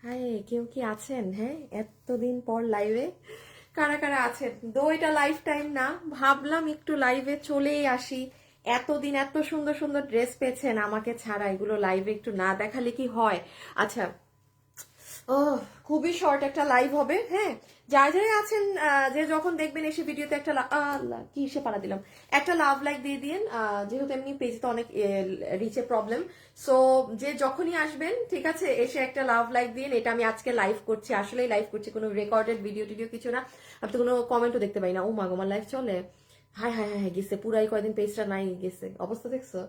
High, কেউ কি আছেন? হ্যাঁ, এতদিন পর লাইভে কারা কারা আছেন? এটা লাইফ টাইম না, ভাবলাম একটু লাইভে চলেই আসি। এতদিন এত সুন্দর সুন্দর ড্রেস পেয়েছেন আমাকে ছাড়া, এগুলো লাইভে একটু না দেখালে কি হয়? আচ্ছা, ও, খুবই শর্ট একটা লাইভ হবে। হ্যাঁ, যারা যারা আছেন, যে যখন দেখবেন এসে ভিডিওতে একটা আল্লাহ কি সে পাড়া দিলাম, একটা লাভ লাইক দিয়ে দিন, যেহেতু এমনি পেজে তো অনেক রিচে প্রবলেম। সো যে যখনই আসবেন, ঠিক আছে, এসে একটা লাভ লাইক দিন। এটা আমি আজকে লাইভ করছি, আসলেই লাইভ করছি, কোনো রেকর্ডেড ভিডিও টিডিও কিছু না। আমি তো কোনো কমেন্টও দেখতে পাই না। ও মা গো, আমার লাইভ চলে! হায় হায় হায়, গেছে পুরাই কয়দিন পেজটা নাই, গেছে অবস্থা দেখছো?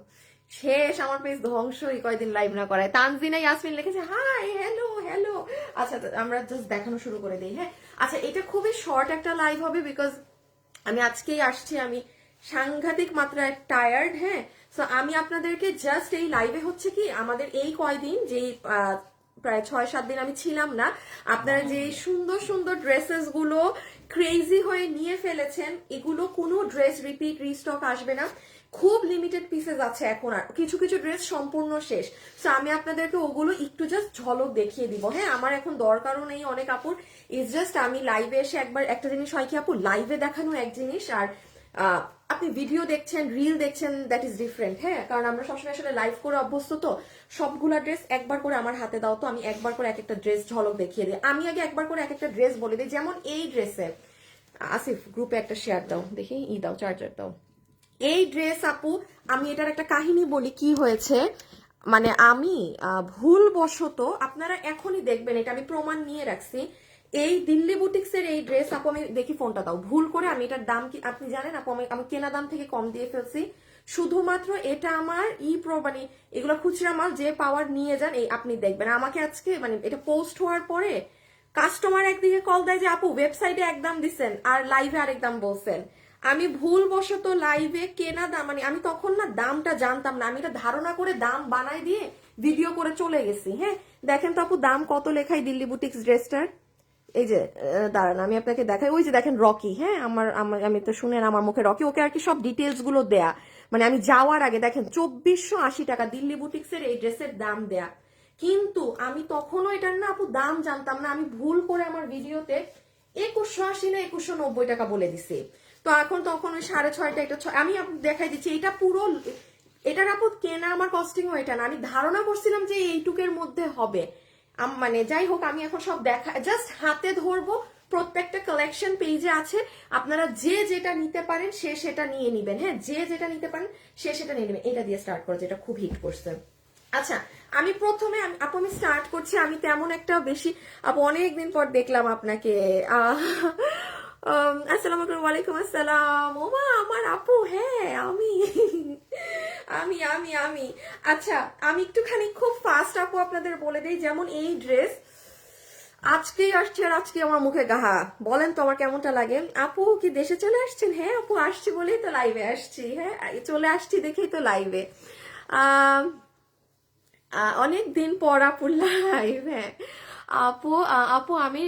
শেষ, আমার পেজ ধ্বংস এই কয়দিন লাইভ না করায়। তানজিনা ইয়াসমিন লিখেছে হাই, হ্যালো হ্যালো। আচ্ছা, আমরা জাস্ট দেখানো শুরু করে দিই। হ্যাঁ, আচ্ছা, এটা খুবই শর্ট একটা লাইভ হবে, বিকজ আমি আজকেই আসছি, আমি সাংঘাতিক মাত্রায় টায়ার্ড। হ্যাঁ, সো আমি আপনাদেরকে জাস্ট এই লাইভে হচ্ছে কি, আমাদের এই কয়দিন যেই প্রায় 6-7 দিন আমি ছিলাম না, আপনারা যে সুন্দর সুন্দর ড্রেসেস গুলো ক্রেজি হয়ে নিয়ে ফেলেছেন, এগুলো কোনো ড্রেস রিপিট রিস্টক আসবে না। খুব লিমিটেড পিসেস আছে এখন, আর কিছু কিছু ড্রেস সম্পূর্ণ শেষ। সো আমি আপনাদেরকে ওগুলো একটু জাস্ট ঝলক দেখিয়ে দিব। হ্যাঁ, আমার এখন দরকারও নেই অনেক আপুর, ইজ জাস্ট আমি লাইভে এসে একবার একটা জিনিস হয় কি আপু, লাইভে দেখানো এক জিনিস, আর আপনি ভিডিও দেখছেন, রিল দেখছেন, দ্যাট ইজ ডিফারেন্ট। হ্যাঁ, কারণ আমরা সবসময় আসলে লাইভ করে অভ্যস্ত, তো সবগুলা ড্রেস একবার করে আমার হাতে দাও, তো আমি একবার করে এক একটা ড্রেস ঝলক দেখিয়ে দিই। আমি আগে একবার করে এক একটা ড্রেস বলে দিই, যেমন এই ড্রেসে, আসিফ গ্রুপে একটা শেয়ার দাও দেখি, দাও, চার্জার দাও। এই ড্রেস আপু, আমি এটার একটা কাহিনী বলি কি হয়েছে। মানে আমি ভুলবশত, আপনারা এখনই দেখবেন, এটা আমি প্রমাণ নিয়ে রাখছি, এই দিল্লি বুটিক্স এর এই ড্রেস আপু, আমি দেখি ফোনটা দাও, ভুল করে আমি এটার দাম কি আপনি জানেন আপু, আমি কেনা দাম থেকে কম দিয়ে ফেলছি। শুধুমাত্র এটা আমার মানে এগুলো খুচরা মাল, যে পাওয়ার নিয়ে যান, এই আপনি দেখবেন আমাকে আজকে, মানে এটা পোস্ট হওয়ার পরে কাস্টমার একদিকে কল দেয় যে আপু ওয়েবসাইটে এক দাম দিচ্ছেন আর লাইভে আরেক দাম বলছেন। আমি ভুলবশত লাইভে কেনা দাম, মানে আমি তখন না দামটা জানতাম না, আমি এটা ধারণা করে দাম বানাই দিয়ে ভিডিও করে চলে গেছি। হ্যাঁ, দেখেন তো আপু দাম কত লেখাই দিল্লি বুটিক্স ড্রেসটার। এই যে দাঁড়ান আমি আপনাকে দেখাই, ওই যে দেখেন রকি। হ্যাঁ, আমি তো শুনেন আমার মুখে রকি, ওকে আর কি সব ডিটেলস গুলো দেয়া, মানে আমি যাওয়ার আগে দেখেন 2480 টাকা দিল্লি বুটিক্স এর এই ড্রেসের দাম দেয়া। কিন্তু আমি তখনও এটার না আপু দাম জানতাম না, আমি ভুল করে আমার ভিডিওতে 2180 না 2190 টাকা বলে দিছি। তো এখন তখন ওই 6.5টা, এটা আমি দেখাই দিচ্ছি, এটা পুরো, এটার আপু কেনা আমার কস্টিংও এটা না, আমি ধারণা করছিলাম যে এইটুকের মধ্যে হবে। মানে যাই হোক, আমি এখন সব দেখা জাস্ট হাতে ধরবো, প্রত্যেকটা কালেকশন পেজে আছে, আপনারা যে যেটা নিতে পারেন সে সেটা নিয়ে নিবেন। হ্যাঁ, যে যেটা নিতে পারেন সে সেটা নিয়ে নেবেন। এটা দিয়ে স্টার্ট করেছে, এটা খুব হিট করছে। আচ্ছা, আমি প্রথমে আপু আমি স্টার্ট করছি, আমি তেমন একটা বেশি, আপু অনেকদিন পর দেখলাম আপনাকে। আসসালামু আলাইকুম। ওয়ালাইকুম আসসালাম। ওমা আমার আপু, হ্যাঁ আমি আমি আচ্ছা, আমি একটুখানি খুব ফাস্ট আপু আপনাদের বলে দিই, যেমন এই ড্রেস আজকেই আসছে আর আজকে আমার মুখে গাহা, বলেন তো আমার কেমনটা লাগে? আপু কি দেশে চলে আসছেন? হ্যাঁ আপু, আসছি বলেই তো লাইভে আসছি। হ্যাঁ, চলে আসছি দেখেই তো লাইভে। আহ অনেক দিন পর আপু লাইভ। হ্যাঁ আপু, আপু আমি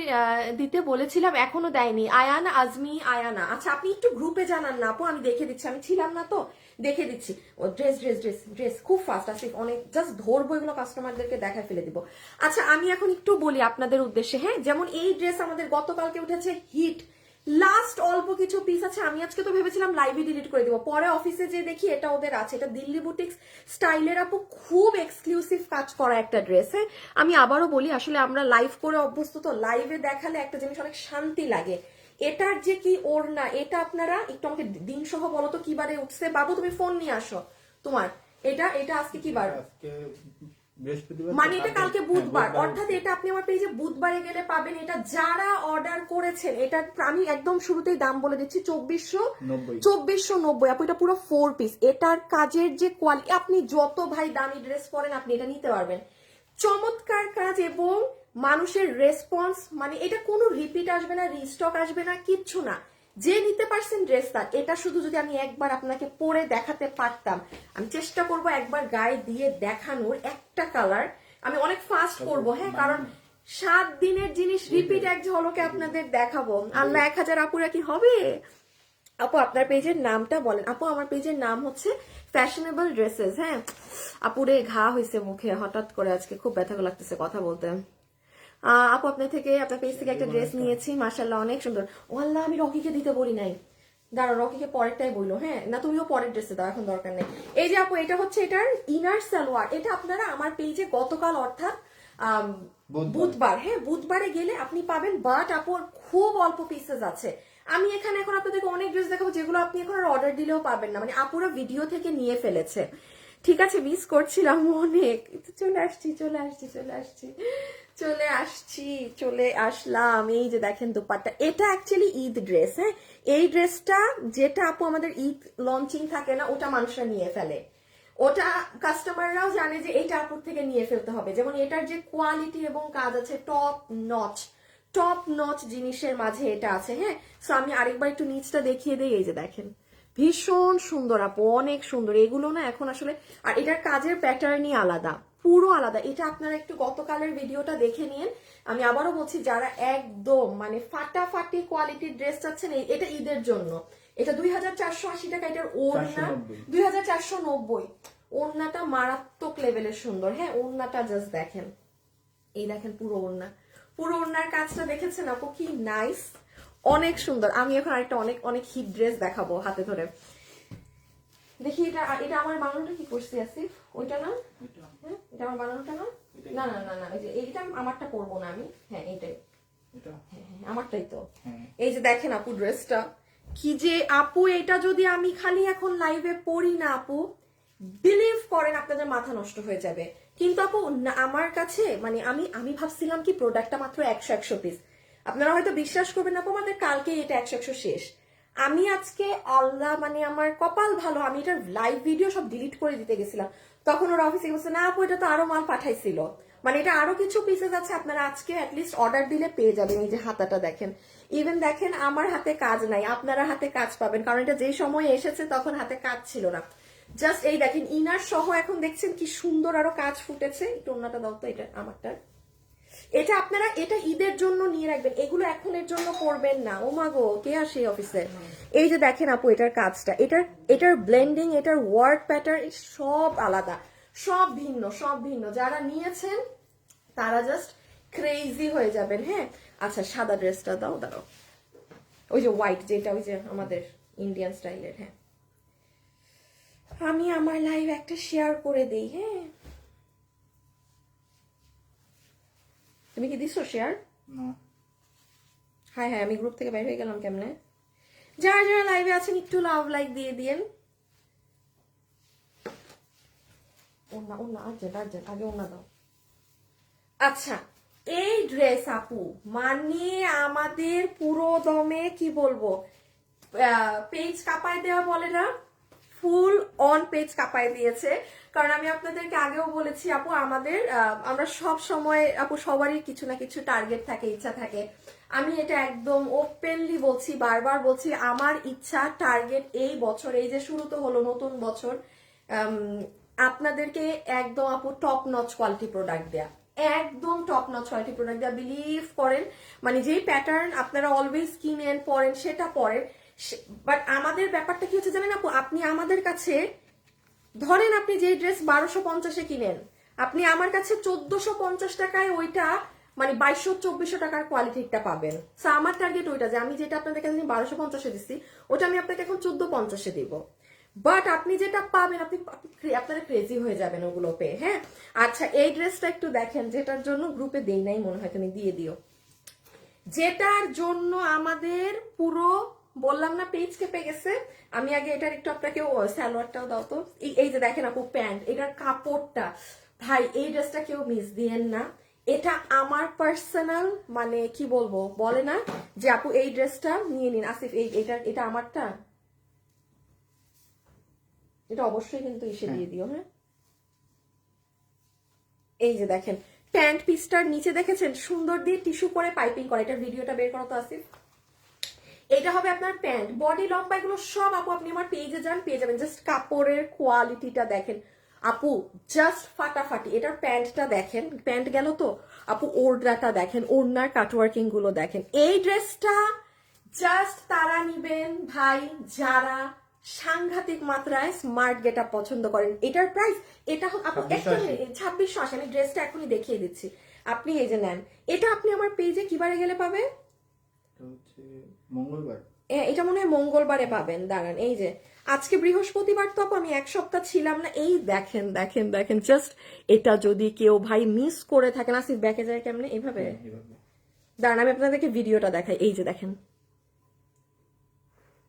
দিতে বলেছিলাম, এখনো দেয়নি। Ayana, Azmi Ayana. আচ্ছা, আপনি একটু গ্রুপে জানান না আপু, আমি দেখে দিচ্ছি, আমি ছিলাম না তো, দেখে দিচ্ছি। ও ড্রেস ড্রেস ড্রেস ড্রেস খুব ফাস্ট আসি, অনেক জাস্ট ধরবো এগুলো, কাস্টমারদেরকে দেখায় ফেলে দিব। আচ্ছা, আমি এখন একটু বলি আপনাদের উদ্দেশ্যে। হ্যাঁ, যেমন এই ড্রেস আমাদের গতকালকে উঠেছে হিট, লাস্ট অল্প কিছু পিস আছে। আমি আজকে তো ভেবেছিলাম লাইভে ডিলিট করে দিব, পরে অফিসে যে দেখি এটা ওদের আছে, এটা দিল্লি বুটিক্স স্টাইলের আপু, খুব এক্সক্লুসিভ কাজ করা একটা ড্রেস। হ্যাঁ, আমি আবারও বলি, আসলে আমরা লাইভ করে অভ্যস্ত, তো লাইভে দেখালে একটা জিনিস অনেক শান্তি লাগে। এটার যে কি ওড়না, এটা আপনারা একটু আমাকে দিন সহ বলো তো কি বারে উঠছে। বাবু তুমি ফোন নিয়ে আসো তোমার। এটা এটা আজকে কি বার? মানে এটা কালকে বুধবার, অর্থাৎ এটা আপনি আমার পেজে বুধবারে গেলে পাবেন। এটা যারা অর্ডার করেছেন, এটা আমি একদম শুরুতেই দাম বলে দিচ্ছি, 2490 আপু, এটা পুরো 4 পিস। এটার কাজের যে কোয়ালিটি, আপনি যত ভাই দামি ড্রেস পরেন আপনি এটা নিতে পারবেন। চমৎকার কাজ এবং মানুষের রেসপন্স, মানে এটা কোনো রিপিট আসবে না, রিস্টক আসবে না, কিচ্ছু না। যে নিতে পারছেন ড্রেস তার। এটা শুধু যদি আমি একবার আপনাকে পরে দেখাতে পারতাম, আমি চেষ্টা করব একবার গায়ে দিয়ে দেখানোর একটা কালার, আমি অনেক ফাস্ট করব। হ্যাঁ, কারণ 7 দিনের জিনিস রিপিট এক ঝলকে আপনাদের দেখাবো। আল্লাহ 1000 আপুরা কি হবে? আপু আপনার পেজের নামটা বলেন। আপু আমার পেজের নাম হচ্ছে ফ্যাশনেবল ড্রেসেস। হ্যাঁ আপুরে, ঘা হয়েছে মুখে হঠাৎ করে, আজকে খুব ব্যথা লাগতেছে কথা বলতে। আপু আপনার পেজ থেকে একটা ড্রেস নিয়েছি, মাশাআল্লাহ অনেক সুন্দর। ও আল্লাহ, আমি রকিকে দিতে বলি নাই, দাঁড়াও রকিকে পরেরটাই বললো। হ্যাঁ না, তুমিও পরের ড্রেসে দাও, এখন দরকার নেই। এই যে আপু, এটা হচ্ছে এটার ইনার সালোয়ার। এটা আপনারা আমার পেজে গতকাল অর্থাৎ বুধবার, হ্যাঁ বুধবারে গেলে আপনি পাবেন, বাট আপুর খুব অল্প পিসেস আছে। আমি এখানে এখন আপনাদেরকে অনেক ড্রেস দেখাবো যেগুলো আপনি এখন অর্ডার দিলেও পাবেন না, মানে আপুরা ভিডিও থেকে নিয়ে ফেলেছে। ঠিক আছে, মিস করছিলাম অনেক। চলে আসলাম। এই যে দেখেন দোপাট্টা, এটা অ্যাকচুয়ালি ঈদ ড্রেস। হ্যাঁ, এই ড্রেসটা যেটা আপু আমাদের ঈদ লঞ্চিং থাকে না, ওটা মানুষরা নিয়ে ফেলে, ওটা কাস্টমাররাও জানে যে এইটা আপুর থেকে নিয়ে ফেলতে হবে। যেমন এটার যে কোয়ালিটি এবং কাজ আছে, টপ নচ জিনিসের মাঝে এটা আছে। হ্যাঁ, সো আমি আরেকবার একটু নিচটা দেখিয়ে দিই। এই যে দেখেন, ভীষণ সুন্দর আপু, অনেক সুন্দর এগুলো না এখন আসলে। আর এটার কাজের প্যাটার্নই আলাদা, পুরো আলাদা। এটা আপনারা একটু গতকালের ভিডিওটা দেখে নিন। আমি আবারও বলছি, যারা একদম মানে ফাটাফাটি কোয়ালিটির ড্রেস চাচ্ছেন, এটা ঈদের জন্য। এটা 2480 টাকা, এটার ওড়না 2490। ওড়নাটা মারাত্মক লেভেলের সুন্দর। হ্যাঁ, ওড়নাটা জাস্ট দেখেন, এই দেখেন পুরো ওড়নার কাজটা দেখেছেন আপু, কি নাইস, অনেক সুন্দর। আমি এখন আরেকটা অনেক হিট ড্রেস দেখাবো হাতে ধরে। দেখি এটা আমার বানানোটা কি করছি আসিফ, ওইটা না? হ্যাঁ, এটা আমার বানানোটা না? না না না না, এই যে এইটা আমারটা করবো না আমি। হ্যাঁ এইটাই, হ্যাঁ আমারটাই তো। এই যে দেখেন আপু ড্রেসটা কি যে আপু, এটা যদি আমি খালি এখন লাইভে পড়ি না আপু, বিলিভ করেন আপনাদের মাথা নষ্ট হয়ে যাবে। কিন্তু আপু আমার কাছে মানে আমি ভাবছিলাম কি প্রোডাক্টটা মাত্র 100 পিস। আপনারা হয়তো বিশ্বাস করবেন না আপু, আমাদের কালকে এটা 100 শেষ। আমি আজকে আল্লাহ মানে আমার কপাল ভালো, আমি এটার লাইভ ভিডিও সব ডিলিট করে দিতে গেছিলাম, তখন ওরা অফিসে বলছে না আপু এটা তো আরো মাল পাঠাইছিল, মানে এটা আরো কিছু পিসেস আছে, আপনারা আজকে অ্যাটলিস্ট অর্ডার দিলে পেয়ে যাবেন। এই যে হাতাটা দেখেন, ইভেন দেখেন আমার হাতে কাজ নাই, আপনারা হাতে কাজ পাবেন, কারণ এটা যেই সময় এসেছে তখন হাতে কাজ ছিল না। জাস্ট এই দেখেন ইনার সহ এখন দেখছেন কি সুন্দর আরো কাজ ফুটেছে। একটু ওন্নাটা দাও তো, এটা আমারটা। এটা আপনারা এটা ঈদের জন্য নিয়ে রাখবেন, এগুলো এখনের জন্য করবেন না। ও মা গো, কে আসে অফিসে? এই যে দেখেন আপু এটার কাজটা, এটার ব্লেন্ডিং, এটার ওয়ার্ড প্যাটার্ন সব আলাদা, সব ভিন্ন। যারা নিয়েছেন তারা জাস্ট ক্রেজি হয়ে যাবেন। হ্যাঁ, আচ্ছা সাদা ড্রেসটা দাও, ওই যে হোয়াইট, যেটা ওই যে আমাদের ইন্ডিয়ান স্টাইলের। হ্যাঁ, আমি আমার লাইভ একটা শেয়ার করে দেই। হ্যাঁ, তুমি কি দিছো শেয়ার? হ্যাঁ, আমি গ্রুপ থেকে বের হয়ে গেলাম কেমনে? যারা লাইভে আছেন একটু লাভ লাইক দিয়ে দিয়েন। ওনা আর্জেন্ট আগে ওনা দাও। আচ্ছা, এই ড্রেস আপু মানে আমাদের পুরো দমে কি বলবো, পেজ কাঁপায় দেওয়া বলে না, ফুল অন পেজ কাঁপায় দিয়েছে। কারণ আমি আপনাদেরকে আগেও বলেছি আপু, আমরা সব সময় আপু সবারই কিছু না কিছু টার্গেট থাকে, ইচ্ছা থাকে। আমি এটা একদম ওপেনলি বলছি, বারবার বলছি, আমার ইচ্ছা টার্গেট এই বছর, এই যে শুরু তো হলো নতুন বছর, আপনাদেরকে একদম আপু টপ নচ কোয়ালিটি প্রোডাক্ট দেয়া, একদম টপ নচ কোয়ালিটি প্রোডাক্ট দেয়া। বিলিভ করেন, মানে যেই প্যাটার্ন আপনারা অলওয়েজ কিনেন পরেন সেটা পরেন, বাট আমাদের ব্যাপারটা কি হচ্ছে জানেন আপু, আপনি আমাদের কাছে ধরেন আপনি যে ড্রেস 1250-এ কিনেন, আপনি আমার কাছে 1450 টাকায় ওইটা মানে 2200-2400 টাকার কোয়ালিটিটা পাবেন। সো আমার টার্গেট ওইটা, যে আমি যেটা আপনাদের কাছে 1250-এ দিচ্ছি, ওটা আমি আপনাকে এখন 1450-এ দিব। বাট আপনি যেটা পাবেন, আপনারা ক্রেজি হয়ে যাবেন ওগুলো পেয়ে। হ্যাঁ, আচ্ছা এই ড্রেসটা একটু দেখেন, যেটার জন্য গ্রুপে দেই নাই মনে হয়, তুমি দিয়ে দিও। যেটার জন্য আমাদের পুরো বললাম না পেজ কেঁপে গেছে। আমি আগে এটার একটু আপনাকে সালোয়ারটাও দাও তো। এই যে দেখেন আপু প্যান্ট, এটার কাপড়টা ভাই, এই ড্রেসটা কেউ মিস দিয়েন না। এটা আমার পার্সোনাল মানে কি বলবো, বলে না যে আপু এই ড্রেসটা নিয়ে নিন। আসিফ এটা আমারটা, এটা অবশ্যই কিন্তু এসে দিয়ে দিও। হ্যাঁ, এই যে দেখেন প্যান্ট পিসটার নিচে দেখেছেন সুন্দর দিয়ে টিস্যু করে পাইপিং করা, এটার ভিডিওটা বের করো তো আসিফ। এটা হবে আপনার প্যান্ট, বডি লম্বা, এগুলো সব আপু আপনি আমার পেজে যান পেয়ে যাবেন। জাস্ট কাপড়ের কোয়ালিটিটা দেখেন আপু, জাস্ট ফাটাফাটি। এটার প্যান্টটা দেখেন, প্যান্ট গেল তো আপু, ওড়নাটা দেখেন, ওড়নার কাটওয়ার্কিং গুলো দেখেন। এই ড্রেসটা জাস্ট তারা নিবেন ভাই যারা সাংঘাতিক মাত্রায় স্মার্ট গেট আপ পছন্দ করেন। এটার প্রাইস এটা আপু 2680, আমি ড্রেসটা এখনই দেখিয়ে দিচ্ছি। আপনি এই যে নেন, এটা আপনি আমার পেজে কিবারে গেলে পাবে? মঙ্গলবার। এটা মনে হয় মঙ্গলবারে পাবেন। দাঁড়ান, এই যে আজকে বৃহস্পতিবার, তো আপু আমি এক সপ্তাহ ছিলাম না। এই দেখেন দেখেন দেখেন, জাস্ট এটা যদি কেউ ভাই মিস করে থাকেন, আসিফ ব্যাকে যায় কেমনে এভাবে, দাঁড়ান আমি আপনাদেরকে ভিডিওটা দেখাই। এই যে দেখেন,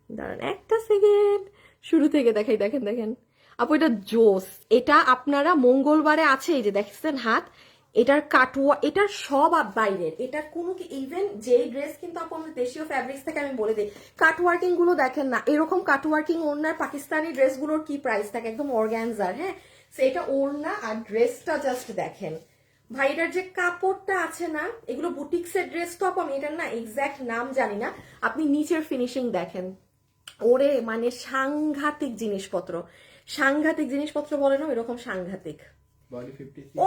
দাঁড়ান একটা সেকেন্ড, শুরু থেকে দেখাই। দেখেন দেখেন আপু, এটা জোস। এটা আপনারা মঙ্গলবারে আছে, এই যে দেখছেন হাত, এটার কাটওয়া, এটার সব বাইরের, এটার কোনো কি ইভেন যে ড্রেস কিন্তু আপু আমাদের দেশীয় ফ্যাব্রিক্স থেকে আমি বলে দিই, কাটওয়ার্কিং গুলো দেখেন না, এরকম কাটওয়ার্কিং ওড়নার পাকিস্তানি ড্রেসগুলোর কি প্রাইস থাকে, একদম অর্গ্যানজার। হ্যাঁ, সেটা ওড়না আর ড্রেসটা জাস্ট দেখেন ভাই, এটার যে কাপড়টা আছে না, এগুলো বুটিক্সের ড্রেস তো আপু, আমি এটার না এক্সাক্ট নাম জানি না, আপনি নিচের ফিনিশিং দেখেন, ওরে মানে সাংঘাতিক জিনিসপত্র, সাংঘাতিক জিনিসপত্র বলে না এরকম সাংঘাতিক,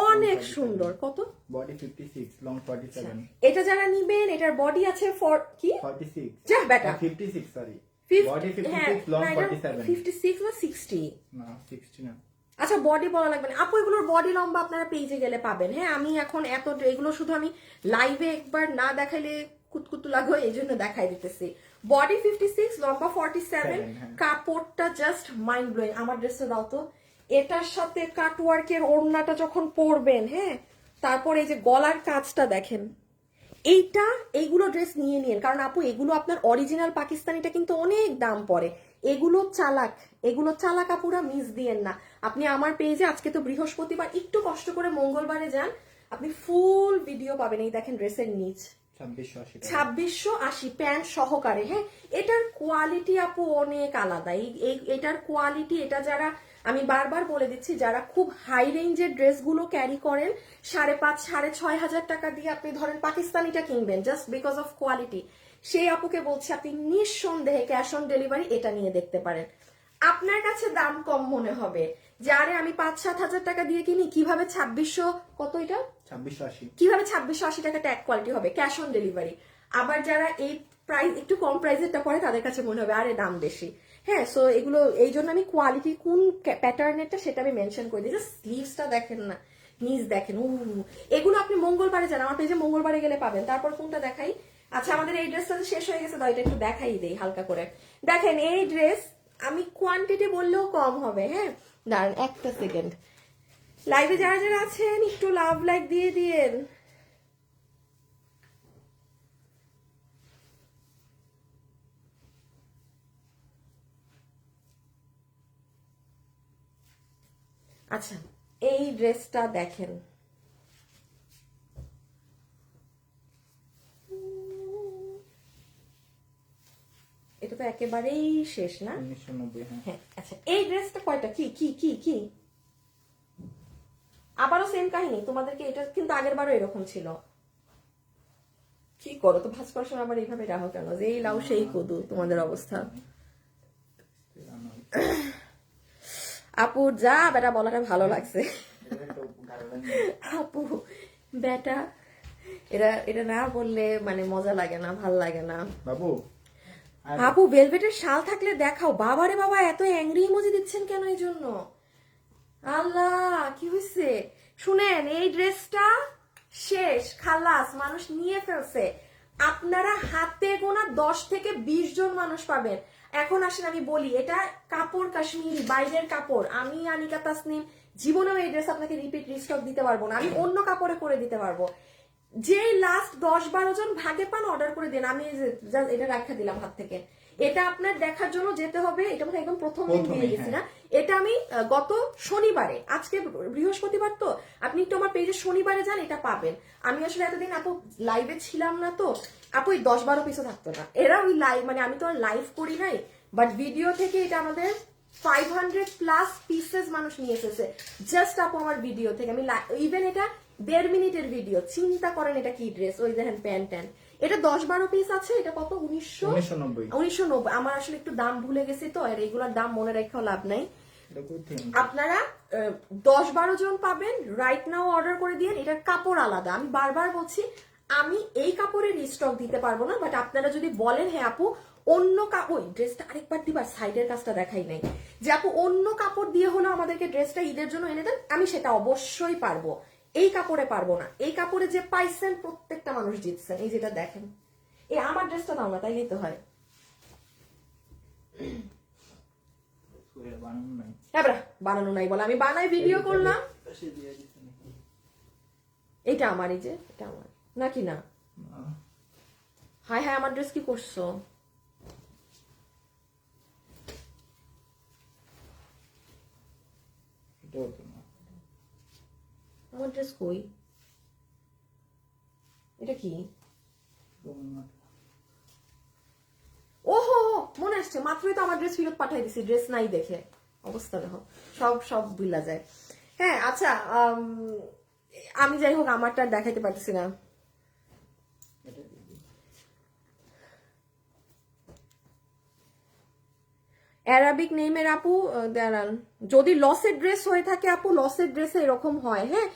অনেক সুন্দর। কত? Body 56, long 47। এটা যারা নিবেন, এটার বডি আছে কি 46, যা বেটা 56, সরি, বডি 56, হ্যাঁ, লং না, এটা 47। 56 বা 60, না 60 না। আচ্ছা বডি বলা লাগবে না আপু, এগুলোর বডি লম্বা আপনারা পেজে গেলে পাবেন। হ্যাঁ, আমি এখন এগুলো শুধু আমি লাইভে একবার না দেখাইলে কুতকুতু লাগবে, এই জন্য দেখাই দিতেছি। বডি 56, লম্বা 47, কাপড়টা জাস্ট মাইন্ড ব্লোয়িং। আমার ড্রেসটা দাও তো, এটার সাথে কাটওয়ার্কের ওড়নাটা যখন পরবেন, হ্যাঁ, তারপর এই যে গলার কাজটা দেখেন, এইগুলো ড্রেস নিয়ে নিন, কারণ আপু এগুলো আপনার অরিজিনাল পাকিস্তানিটা কিন্তু অনেক দাম পড়ে, এগুলো চালাক আপুরা, মিস দিয়েন না। আপনি আমার পেজে, আজকে তো বৃহস্পতিবার, একটু কষ্ট করে মঙ্গলবারে যান, আপনি ফুল ভিডিও পাবেন। এই দেখেন ড্রেসের নিচ 2680 প্যান্ট সহকারে। হ্যাঁ, এটার কোয়ালিটি আপু অনেক আলাদা, এটার কোয়ালিটি, এটা যারা, আমি বারবার বলে দিচ্ছি, যারা খুব হাই রেঞ্জের ড্রেসগুলো ক্যারি করেন, 5,500 6,500 টাকা দিয়ে আপনি ধরেন পাকিস্তানিটা কিনবেন জাস্ট বিকজ অফ কোয়ালিটি, সেই আপুকে বলছি আপনি নিঃসন্দেহে ক্যাশ অন ডেলিভারি এটা নিয়ে দেখতে পারেন। আপনার কাছে দাম কম মনে হবে, যারে আমি 5-7 হাজার টাকা দিয়ে কিনি, কিভাবে 2600, কত এটা 2680, কিভাবে 2680 টাকা ট্যাগ কোয়ালিটি হবে ক্যাশ অন ডেলিভারি। আবার যারা এই প্রাইস একটু কম প্রাইসেরটা পরে, তাদের কাছে মনে হবে আরে দাম বেশি। হ্যাঁ, সো এগুলো এই জন্য আমি কোয়ালিটি কোন প্যাটার্নেরটা সেটা আমি মেনশন করে দিই। জাস্ট স্লিভসটা দেখেন না, নিজ দেখেন, এগুলো আপনি মঙ্গলবারে যান, আমার পেজে মঙ্গলবারে গেলে পাবেন। তারপর কোনটা দেখাই? আচ্ছা, আমাদের এই ড্রেসটা শেষ হয়ে গেছে, তো এটা একটু দেখাই দেই হালকা করে। দেখেন এই ড্রেস, আমি কোয়ান্টিটি বললেও কম হবে। হ্যাঁ, দাঁড়ান একটা সেকেন্ড, লাইভে যারা যারা আছেন একটু লাভ লাইক দিয়ে দিয়েন। আচ্ছা, এই ড্রেসটা দেখেন, এটা তো একেবারেই শেষ না, 1990। হ্যাঁ আচ্ছা, এই ড্রেসটা কয়টা, কি কি কি কি আবারও সেম কাহিনী তোমাদেরকে, এটা কিন্তু আগের বারও এরকম ছিল। কি করো তো, ভাজ করার সময় আবার এইভাবে রাখো কেন, যে এই লাউ সেই কদু তোমাদের অবস্থা। আপু যা বেটা বলাটা ভালো লাগছে, আপু বেটা, এটা না বললে মানে মজা লাগে না, ভাল লাগে না বাবু। আপু ভেলভেটের শাল থাকলে দেখাও। বাবারে বাবা, এত অ্যাংরি ইমোজি দিচ্ছেন কেন এই জন্য? আল্লাহ, কি হয়েছে? শুনেন, এই ড্রেসটা শেষ, খালাস, মানুষ নিয়ে ফেলছে। আপনারা হাতে গোনা 10 থেকে 20 জন মানুষ পাবেন। এখন আসেন আমি বলি, এটা কাপড় কাশ্মীরি, বাইরের কাপড়। আমি আনিকা তাসনিম জীবনেও এই ড্রেস আপনাকে রিপিট রিস্টক দিতে পারবো না, আমি অন্য কাপড়ে করে দিতে পারবো। যে লাস্ট 10-12 জন ভাগে পান অর্ডার করে দেন, আমি এটা রাখা দিলাম হাত থেকে। এটা আপনার দেখার জন্য যেতে হবে, এটা মানে একদম প্রথম দিন দিয়ে গেছি না, এটা আমি গত শনিবারে, আজকে বৃহস্পতিবার তো, আপনি একটু আমার পেজে শনিবারে যান, এটা পাবেন। আমি আসলে এতদিন আপু লাইভে ছিলাম না, তো আপু ওই 10-12 পিসও থাকতো না, এরা ওই লাইভ, মানে আমি তো আর লাইভ করি নাই, বাট ভিডিও থেকে এটা আমাদের 500+ পিসেস মানুষ নিয়ে এসেছে জাস্ট আপু আমার ভিডিও থেকে। আমি ইভেন এটা 1.5 মিনিটের ভিডিও, চিন্তা করেন এটা কি ড্রেস। ওই দেখেন প্যান্ট ট্যান্ট, এটা 10-12 পিস আছে। এটা কত? 1990। আমার আসলে একটু দাম ভুলে গেছি তো, আর এইগুলোর দাম মনে রেখেও লাভ নাই। আপনারা 10-12 জন পাবেন, রাইট নাও অর্ডার করে দিয়ে। এটার কাপড় আলাদা, আমি বারবার বলছি আমি এই কাপড়ের রিস্টক দিতে পারবো না, বাট আপনারা যদি বলেন হ্যাঁ আপু অন্য কাপড়, ড্রেসটা আরেকবার দিবার, সাইডের কাজটা দেখাই নাই, যে আপু অন্য কাপড় দিয়ে হলো আমাদেরকে ড্রেসটা ঈদের জন্য এনে দেন, আমি সেটা অবশ্যই পারবো। এই কাপড়ে পারবো না। এই কাপড়ে যে পাইছেন প্রত্যেকটা মানুষ জিতছেন। এই যেটা দেখেন, এই আমার ড্রেসটা দাও না, তাই নিতে হয়। বানানো নাই বলে, আমি বানাই ভিডিও করলাম। এইটা আমার, এই যে এটা আমার নাকি না? হাই হাই, আমার ড্রেস কি করছো? আমার ড্রেস কই? এটা কি? ওহো, মনে আসছে, মাত্রই তো আমার ড্রেস ফেরত পাঠাই দিছি, ড্রেস নাই দেখে। অবস্থা দেখো, সব ভুলা যায়। হ্যাঁ আচ্ছা, আমি যাই হোক আমারটা দেখাইতে পারতেছি না। অ্যারাবিক নেমের আপু দাঁড়ান, যদি লসের ড্রেস হয়ে থাকে আপু, লসের ড্রেসে এরকম হয়। হ্যাঁ,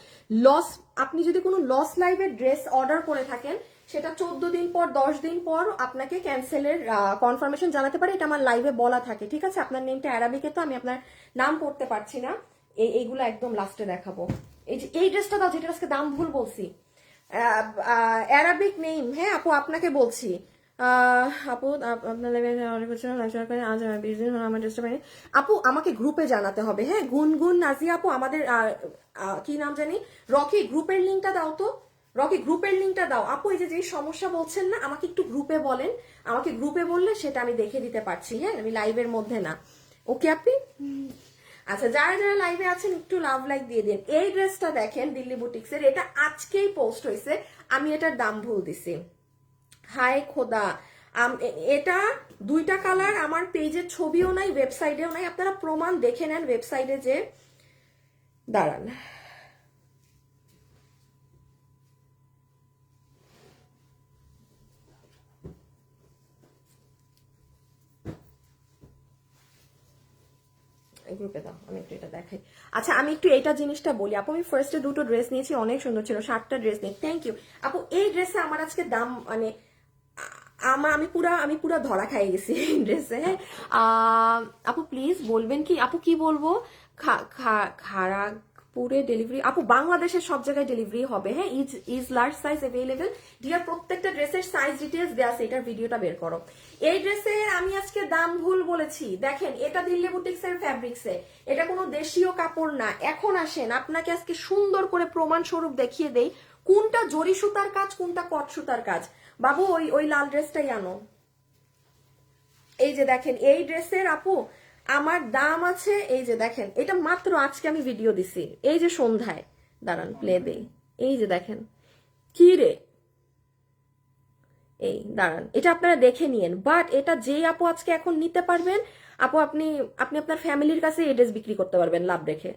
লস, আপনি যদি কোনো লস লাইভের ড্রেস অর্ডার করে থাকেন, সেটা 14 দিন পর 10 দিন পর আপনাকে ক্যান্সেলের কনফার্মেশন জানাতে পারে, এটা আমার লাইভে বলা থাকে। ঠিক আছে, আপনার নেমটা অ্যারাবিকে, তো আমি আপনার নাম পড়তে পারছি না, এইগুলো একদম লাস্টে দেখাবো। এই যে এই ড্রেসটা দাও, যেটা আজকে দাম ভুল বলছি, অ্যারাবিক নেম। হ্যাঁ আপু, আপনাকে বলছি, আপু আপনার আজ 20 দিন হলো আমার ড্রেসটা পাইনি। আপু আমাকে গ্রুপে জানাতে হবে। হ্যাঁ, গুনগুন নাজিয়া আপু, আমাদের কি নাম জানি, রকি, গ্রুপের লিঙ্কটা দাও তো, রকি গ্রুপের লিঙ্কটা দাও আপু। এই যে যেই সমস্যা বলছেন না, আমাকে একটু গ্রুপে বলেন, আমাকে গ্রুপে বললে সেটা আমি দেখে দিতে পারছি। হ্যাঁ, আমি লাইভের মধ্যে না। ওকে আপনি, আচ্ছা যারা যারা লাইভে আছেন একটু লাভ লাইক দিয়ে দিন। এই ড্রেসটা দেখেন, দিল্লি বুটিক্সের, এটা আজকেই পোস্ট হয়েছে, আমি এটার দাম ভুল দিছি। হাই খোদা, এটা 2টা কালার, আমার পেজের ছবিও নাই, ওয়েবসাইটেও নাই, আপনারা প্রমাণ দেখে নেন ওয়েবসাইটে যে। দাঁড়ান, গ্রুপে দাও, আমি একটু এটা দেখাই। আচ্ছা আমি একটু এইটা জিনিসটা বলি আপু, আমি ফার্স্টে 2টো ড্রেস নিয়েছি, অনেক সুন্দর ছিল, 7টা ড্রেস নিয়ে, থ্যাংক ইউ আপু। এই ড্রেসে আমার আজকে দাম মানে আমি পুরা ধরা খাই গেছি এই ড্রেসে। হ্যাঁ আপু প্লিজ বলবেন কি, আপু কি বলবো, খারাগপুরে ডেলিভারি আপু, বাংলাদেশের সব জায়গায় ডেলিভারি হবে। হ্যাঁ, is large size available, dear প্রত্যেকটা ড্রেসের সাইজ ডিটেলস দেওয়া আছে, এটার ভিডিওটা বের করো। এই ড্রেসের আমি আজকে দাম ভুল বলেছি, দেখেন এটা দিল্লি বুটিক্স এর ফ্যাব্রিক্সে, এটা কোনো দেশীয় কাপড় না। এখন আসেন আপনাকে আজকে সুন্দর করে প্রমাণ স্বরূপ দেখিয়ে দেই কোনটা জরি সুতার কাজ, কোনটা কট সুতার কাজ। বাবু ওই লাল ড্রেসটাই আনো। এই যে দেখেন, এই ড্রেসের আপু আমার দাম আছে, এই যে দেখেন, এটা মাত্র আজকে আমি ভিডিও দিছি, এই যে সন্ধ্যায়, দাঁড়ান প্লে দেই, এই যে দেখেন কি রে, এই দাঁড়ান, এটা আপনারা দেখে নিয়েন। বাট এটা যেই আপু আজকে এখন নিতে পারবেন আপু, আপনি আপনার ফ্যামিলির কাছে এই ড্রেস বিক্রি করতে পারবেন লাভ রেখে।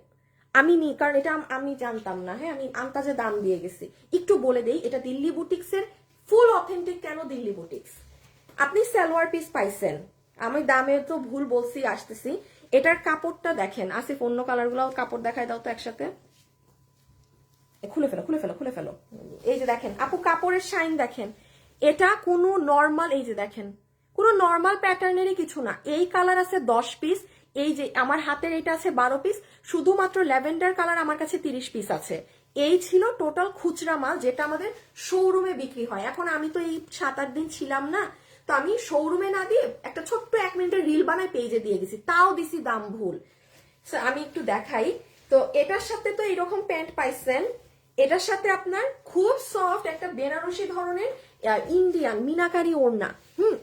আমি নি, কারণ এটা আমি জানতাম না। হ্যাঁ, আমি আন্তাজে দাম দিয়ে গেছি। একটু বলে দেই, এটা দিল্লি বুটিক্সের ফুল অথেন্টিক। কেন দিল্লি বুটিক্স? আপনি সালোয়ার পিস পাইছেন, আমি দামে তো ভুল বলছি, আসতেছি। এটার কাপড়টা দেখেন, আসিফ অন্য কালারগুলো কাপড় দেখায় দাও তো একসাথে, খুলে ফেলো খুলে ফেলো খুলে ফেলো। এই যে দেখেন আপু, কাপড়ের শাইন দেখেন, এটা কোনো নর্মাল, এই যে দেখেন কোনো নর্মাল প্যাটার্নেরই কিছু না। এই কালার আছে 10 পিস, এই যে আমার হাতের এটা আছে 12 পিস, শুধুমাত্র ল্যাভেন্ডার কালার আমার কাছে 30 পিস আছে। এই ছিল টোটাল খুচরা মাল, যেটা আমাদের শোরুমে বিক্রি হয়। এখন আমি তো এই 7-8 দিন ছিলাম না, তো আমি শোরুমে না দিয়ে একটা ছোট্ট 1 মিনিটের রিল বানাই পেজে দিয়ে গেছি, তাও দিছি দাম ভুল। আমি একটু দেখাই তো, এটার সাথে তো এরকম প্যান্ট পাইছেন, এটার সাথে আপনার খুব সফট একটা বেনারসি ধরনের ইন্ডিয়ান মিনাকারি ওড়না।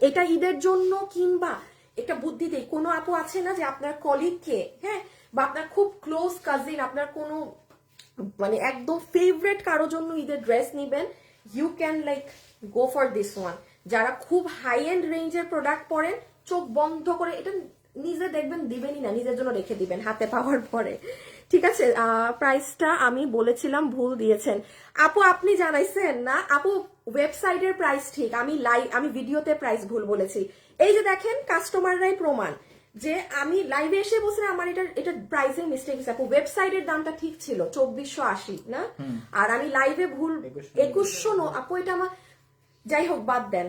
এটা ঈদের জন্য কিংবা একটা বুদ্ধি দেই, কোনো আপু আছে না যে আপনার কলিগকে, হ্যাঁ, বা আপনার খুব ক্লোজ কাজিন, আপনার কোনো মানে একদম ফেভারিট কারো জন্য ঈদের ড্রেস নিবেন, you can like go for this one. যারা খুব হাই এন্ড রেঞ্জের প্রোডাক্ট পরেন, চোখ বন্ধ করে এটা নিজে দেখবেন, দিবেনই না, নিজের জন্য রেখে দিবেন হাতে পাওয়ার পরে। ঠিক আছে, প্রাইসটা আমি বলেছিলাম, ভুল দিয়েছেন আপু, আপনি জানাইছেন না আপু, ওয়েবসাইটের প্রাইস ঠিক, আমি ভিডিওতে প্রাইস ভুল বলেছি। এই যে দেখেন, কাস্টমাররাই প্রমাণ যে আমি লাইভে এসে বলছি আমার এটা প্রাইসিং মিস্টেক হয়েছে আপু, ওয়েবসাইটের দামটা ঠিক ছিল 2480 না, আর আমি লাইভে ভুল 2100 আপু, এটা আমার, যাই হোক বাদ দেন।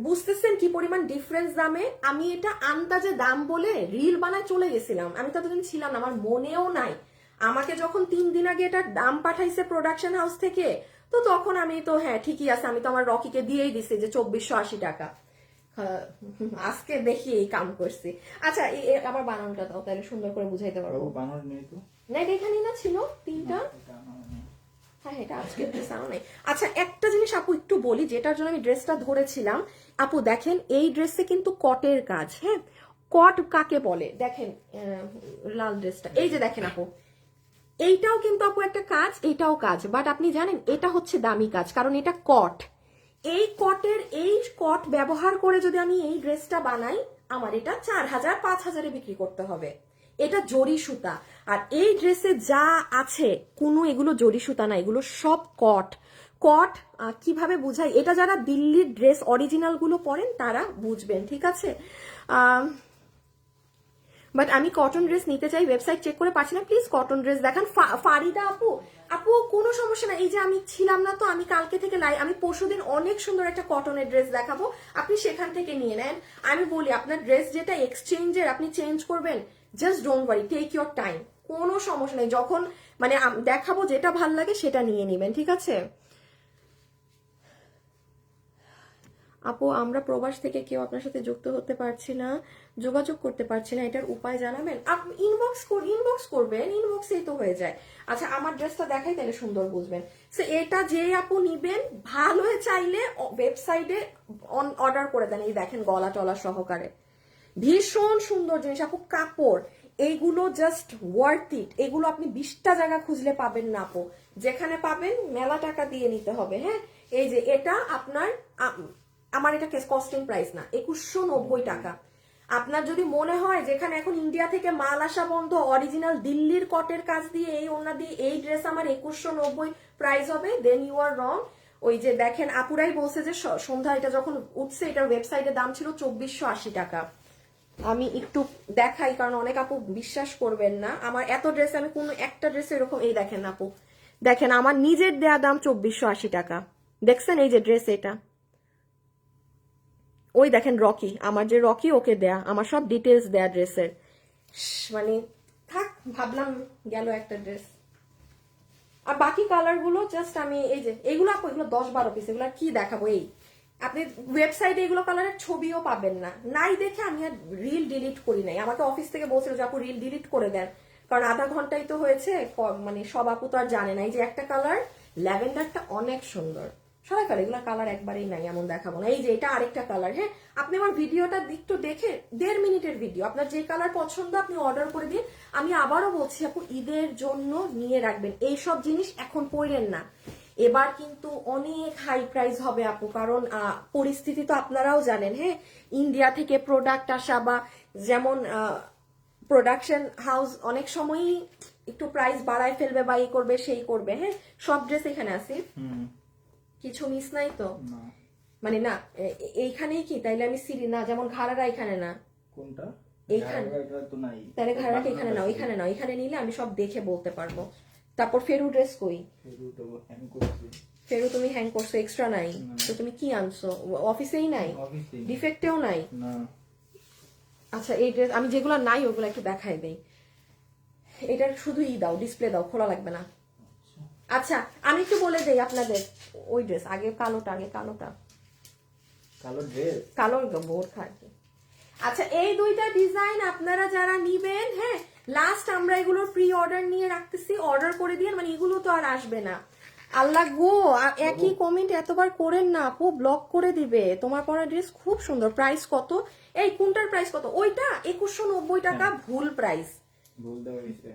বুঝতেছেন কি পরিমাণ ডিফারেন্স দামে? আমি এটা আন্দাজে দাম বলে রিল বানায় চলে গেছিলাম, আমি ততদিন ছিলাম না, আমার মনেও নাই। আমাকে যখন 3 দিন আগে এটার দাম পাঠাইছে প্রোডাকশন হাউস থেকে, তো তখন আমি তো হ্যাঁ ঠিকই আছে, আমি তো আমার রকিকে দিয়েই দিছি যে 2480 টাকা। আজকে দেখি এই কাম করছি। আচ্ছা আবার বানানটা দাও, তাহলে সুন্দর করে বুঝাইতে পারবো। বানর নেই তো? না এখানেই না ছিল 3টা। হ্যাঁ এটা আজকে ড্রেস আনো নাই। আচ্ছা একটা জিনিস আপু একটু বলি, যেটার জন্য আমি ড্রেসটা ধরেছিলাম। আপু দেখেন এই ড্রেসে কিন্তু কটের কাজ। হ্যাঁ কট কাকে বলে দেখেন, লাল ড্রেসটা এই যে দেখেন আপু, এইটাও কিন্তু আপু একটা কাজ, এইটাও কাজ, বাট আপনি জানেন এটা হচ্ছে দামি কাজ, কারণ এটা কট। এই কটের এই কট ব্যবহার করে যদি আমি এই ড্রেসটা বানাই, আমার এটা 4000 5000-এ বিক্রি করতে হবে। এটা জরি সুতা। আর এই ড্রেসে যা আছে কোনো এগুলো জরি সুতা না, এগুলো সব কট। কট কিভাবে বুঝাই, এটা যারা দিল্লির ড্রেস অরিজিনাল গুলো পরেন তারা বুঝবেন, ঠিক আছে। বাট আমি কটন ড্রেস নিতে চাই, ওয়েবসাইট চেক করে পাচ্ছি না, প্লিজ কটন ড্রেস দেখান। ফারিদা আপু, আপু কোনো সমস্যা না, এই যে আমি ছিলাম না তো, আমি কালকে থেকে আমি পরশুদিন অনেক সুন্দর একটা কটনের ড্রেস দেখাবো, আপনি সেখান থেকে নিয়ে নেন। আমি বলি আপনার ড্রেস যেটা এক্সচেঞ্জের, আপনি চেঞ্জ করবেন, just don't worry, take your time, কোনো সমস্যা নেই। যখন মানে দেখাবো যেটা ভাল লাগে সেটা নিয়ে নেবেন, ঠিক আছে। আপু আমরা প্রবাস থেকে কেউ আপনার সাথে যুক্ত হতে পারছি না, যোগাযোগ করতে পারছি না, এটার উপায় জানাবেন। আপনি ইনবক্স করবেন, ইনবক্সেই তো হয়ে যায়। আচ্ছা আমার ড্রেসটা দেখাই, তাহলে সুন্দর বুঝবেন। সো এটা যে আপু নিবেন, ভালো হয়ে চাইলে ওয়েবসাইটে অর্ডার করে দেন। এই দেখেন গলা টলা সহকারে, ভীষণ সুন্দর জিনিস আপু। কাপড় এইগুলো জাস্ট ওয়ার্থ ইট, এগুলো আপনি 20টা জায়গা খুঁজলে পাবেন না আপু, যেখানে পাবেন মেলা টাকা দিয়ে নিতে হবে। হ্যাঁ এই যে এটা আপনার, আমার এটা কস্টিং প্রাইস না, 2190 টাকা। আপনার যদি মনে হয় যেখানে এখন ইন্ডিয়া থেকে মাল আসা বন্ধ, অরিজিনাল দিল্লির কটের কাজ দিয়ে এই ওড়না দিয়ে এই ড্রেস আমার 2190 প্রাইস হবে, দেন ইউ আর রং। ওই যে দেখেন আপুরাই বলছে যে সন্ধ্যা এটা যখন উঠছে, এটার ওয়েবসাইটের দাম ছিল 2480 টাকা। আমি একটু দেখাই, কারণ অনেক আপু বিশ্বাস করবেন না, আমার এত ড্রেস আমি কোনো একটা ড্রেস এরকম, এই দেখেন আপু, দেখেন আমার নিজের দেয়া দাম 2480 টাকা, দেখছেন এই যে ড্রেস এটা, ওই দেখেন রকি, আমার যে রকি ওকে দেয়া, আমার সব ডিটেলস দেয়া ড্রেসের। মানে থাক, ভাবলাম গেল একটা ড্রেস। আর বাকি কালার গুলো জাস্ট আমি এই যে এইগুলো আপু, এগুলো 10-12 পিস, এগুলো কি দেখাবো। এই আপনি ওয়েবসাইটে এগুলো কালারের ছবিও পাবেন না, নাই দেখে আমি আর রিল ডিলিট করি নাই। আমাকে অফিস থেকে বলছিল যে আপু রিল ডিলিট করে দেন, কারণ আধা ঘন্টাই তো হয়েছে, মানে সব আপু তো আর জানে না। এই যে একটা কালার ল্যাভেন্ডারটা অনেক সুন্দর, সবাই কালার, এগুলো কালার একবারেই নাই, এমন দেখাবো না। এই যে এটা আরেকটা কালার। হ্যাঁ আপনি আমার ভিডিওটা একটু দেখে, 1.5 মিনিটের ভিডিও, আপনার যে কালার পছন্দ আপনি অর্ডার করে দিন। আমি আবারও বলছি আপু, ঈদের জন্য নিয়ে রাখবেন, এইসব জিনিস এখন পড়েন না, এবার কিন্তু অনেক হাই প্রাইস হবে আপু, কারণ পরিস্থিতি তো আপনারাও জানেন। হ্যাঁ ইন্ডিয়া থেকে প্রোডাক্ট আসা, বা যেমন প্রোডাকশন হাউস অনেক সময়ই একটু প্রাইস বাড়ায় ফেলবে, বা এই করবে সেই করবে। হ্যাঁ সব ড্রেস এখানে আছে, কিছু মিস নাই তো, মানে না এইখানেই কি, তাইলে আমি সিরি না, যেমন ঘাড়ারা এখানে না, কোনটা এইখানে, তাহলে ঘাড়াটা এখানে নাও, এখানে নাও, এখানে নিলে আমি সব দেখে বলতে পারবো। তারপর ফেরু ড্রেস কই, ফেরু তুমি হ্যাং করছো, এক্সট্রা নাই তো, তুমি কি আনছো, অফিসেই নাই, ডিফেক্টেও নাই। আচ্ছা এই ড্রেস আমি যেগুলো নাই ওগুলো একটু দেখাই দেই, এটার শুধু দাও, ডিসপ্লে দাও, খোলা লাগবে না। আচ্ছা আমি একটু বলে দেই আপনাদের, ওই ড্রেস আগে কালোটা, আগে কালোটা, কালো ড্রেস, কালো বোরখা আর কি। আচ্ছা এই দুইটা ডিজাইন আপনারা যারা নিবেন, হ্যাঁ লাস্ট আমরা এগুলো প্রি অর্ডার নিয়ে রাখতেছি, অর্ডার করে দিয়ে, মানে এগুলো তো আর আসবে না। আল্লাহ গো, একই কমেন্ট এতবার করেন না আপু, ব্লক করে দিবে। তোমার পরা ড্রেস খুব সুন্দর, প্রাইস কত, এই কোনটার প্রাইস কত, ওইটা 2190 টাকা, ভুল প্রাইস,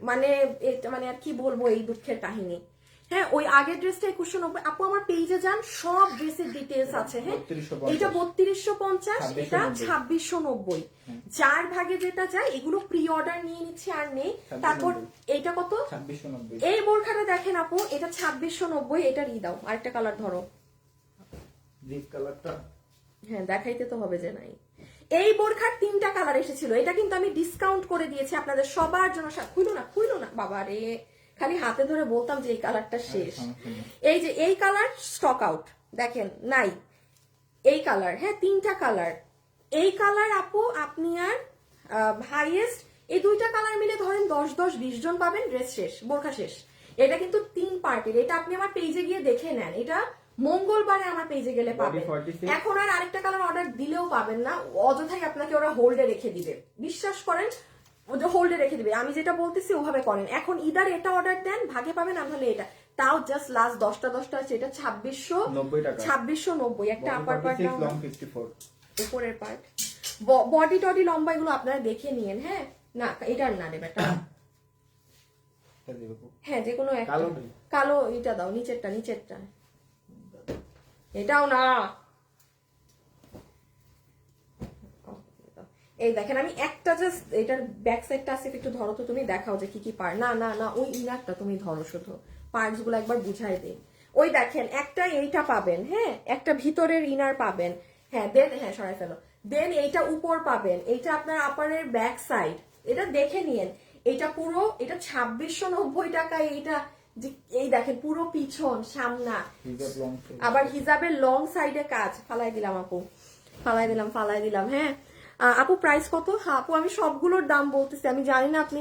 মানে মানে আর কি বলবো এই দুঃখের কাহিনী। হ্যাঁ ওই আগের ড্রেসটা 2190, আপু আমার পেজে যান, সব ড্রেসের ডিটেলস আছে। হ্যাঁ এটা 3250, এটা 2690, 4 ভাগে যেটা যায়, এগুলো প্রি অর্ডার নিয়ে নিচ্ছি আর নেই। তারপর এইটা কত, 2690, এই বোরখাটা দেখেন আপু, এটা 2690, এটার দাও, আরেকটা কালার ধরো, ডিপ কালারটা, হ্যাঁ দেখাইতে তো হবে যে নাই। এই বোরখার 3টা কালার এসেছিল, এটা কিন্তু আমি ডিসকাউন্ট করে দিয়েছি আপনাদের সবার জন্য। খুইলো না বাবা রে, খালি হাতে ধরে বলতাম যে এই কালারটা শেষ। এই যে এই কালার স্টক আউট, দেখেন নাই এই কালার। হ্যাঁ 3টা কালার, এই কালার আপু আপনি আর হাইয়েস্ট এই দুইটা কালার মিলে ধরেন 10-20 জন পাবেন, ড্রেস শেষ, বোরখা শেষ। এটা কিন্তু 3 পার্টের, এটা আপনি আমার পেজে গিয়ে দেখে নেন, এটা মঙ্গলবারে আমার পেজে গেলে পাবেন। এখন আর আরেকটা কালার অর্ডার দিলেও পাবেন না, অযথাই আপনাকে ওরা হোল্ডে রেখে দিবে, বিশ্বাস করেন হোল্ডে রেখে দিবে। আমি যেটা বলতেছি ওভাবে করেন। এখন ইদার এটা অর্ডার দেন, ভাগে পাবেন, না হলে এটা, তাও জাস্ট লাস্ট 10টা আছে, এটা 2690 একটা আপার পার্ট, উপরের পার্ট, বডি টডি লম্বা এগুলো আপনারা দেখে নিয়েন। হ্যাঁ না এটার না নেবে, হ্যাঁ যে কোনো একটা কালো, এটা দাও, নিচেরটা এটাও না। এই দেখেন আমি একটা জাস্ট এটার ব্যাক সাইডটা আছে, একটু ধরো তো তুমি, দেখাও যে কি কি পার্ট। না না না ওই ইনারটা তুমি ধরো, শুধু পার্টস গুলো একবার বুঝাই দে। ওই দেখেন একটা এইটা পাবেন, হ্যাঁ একটা ভিতরের ইনার পাবেন, হ্যাঁ দেন, হ্যাঁ সরাই ফেলো, দেন এইটা উপর পাবেন, এইটা আপনার আপারের ব্যাক সাইড, এটা দেখে নিয়েন। এটা পুরো, এটা 2690 টাকায়, এইটা এই দেখেন পুরো পিছন সামনা, আবার হিজাবের লং সাইডে কাজ। ফালাই দিলাম আপু, ফালাই দিলাম। হ্যাঁ আপু প্রাইস কত? হ্যাঁ আপু আমি সবগুলোর দাম বলতেছি, আমি জানি না আপনি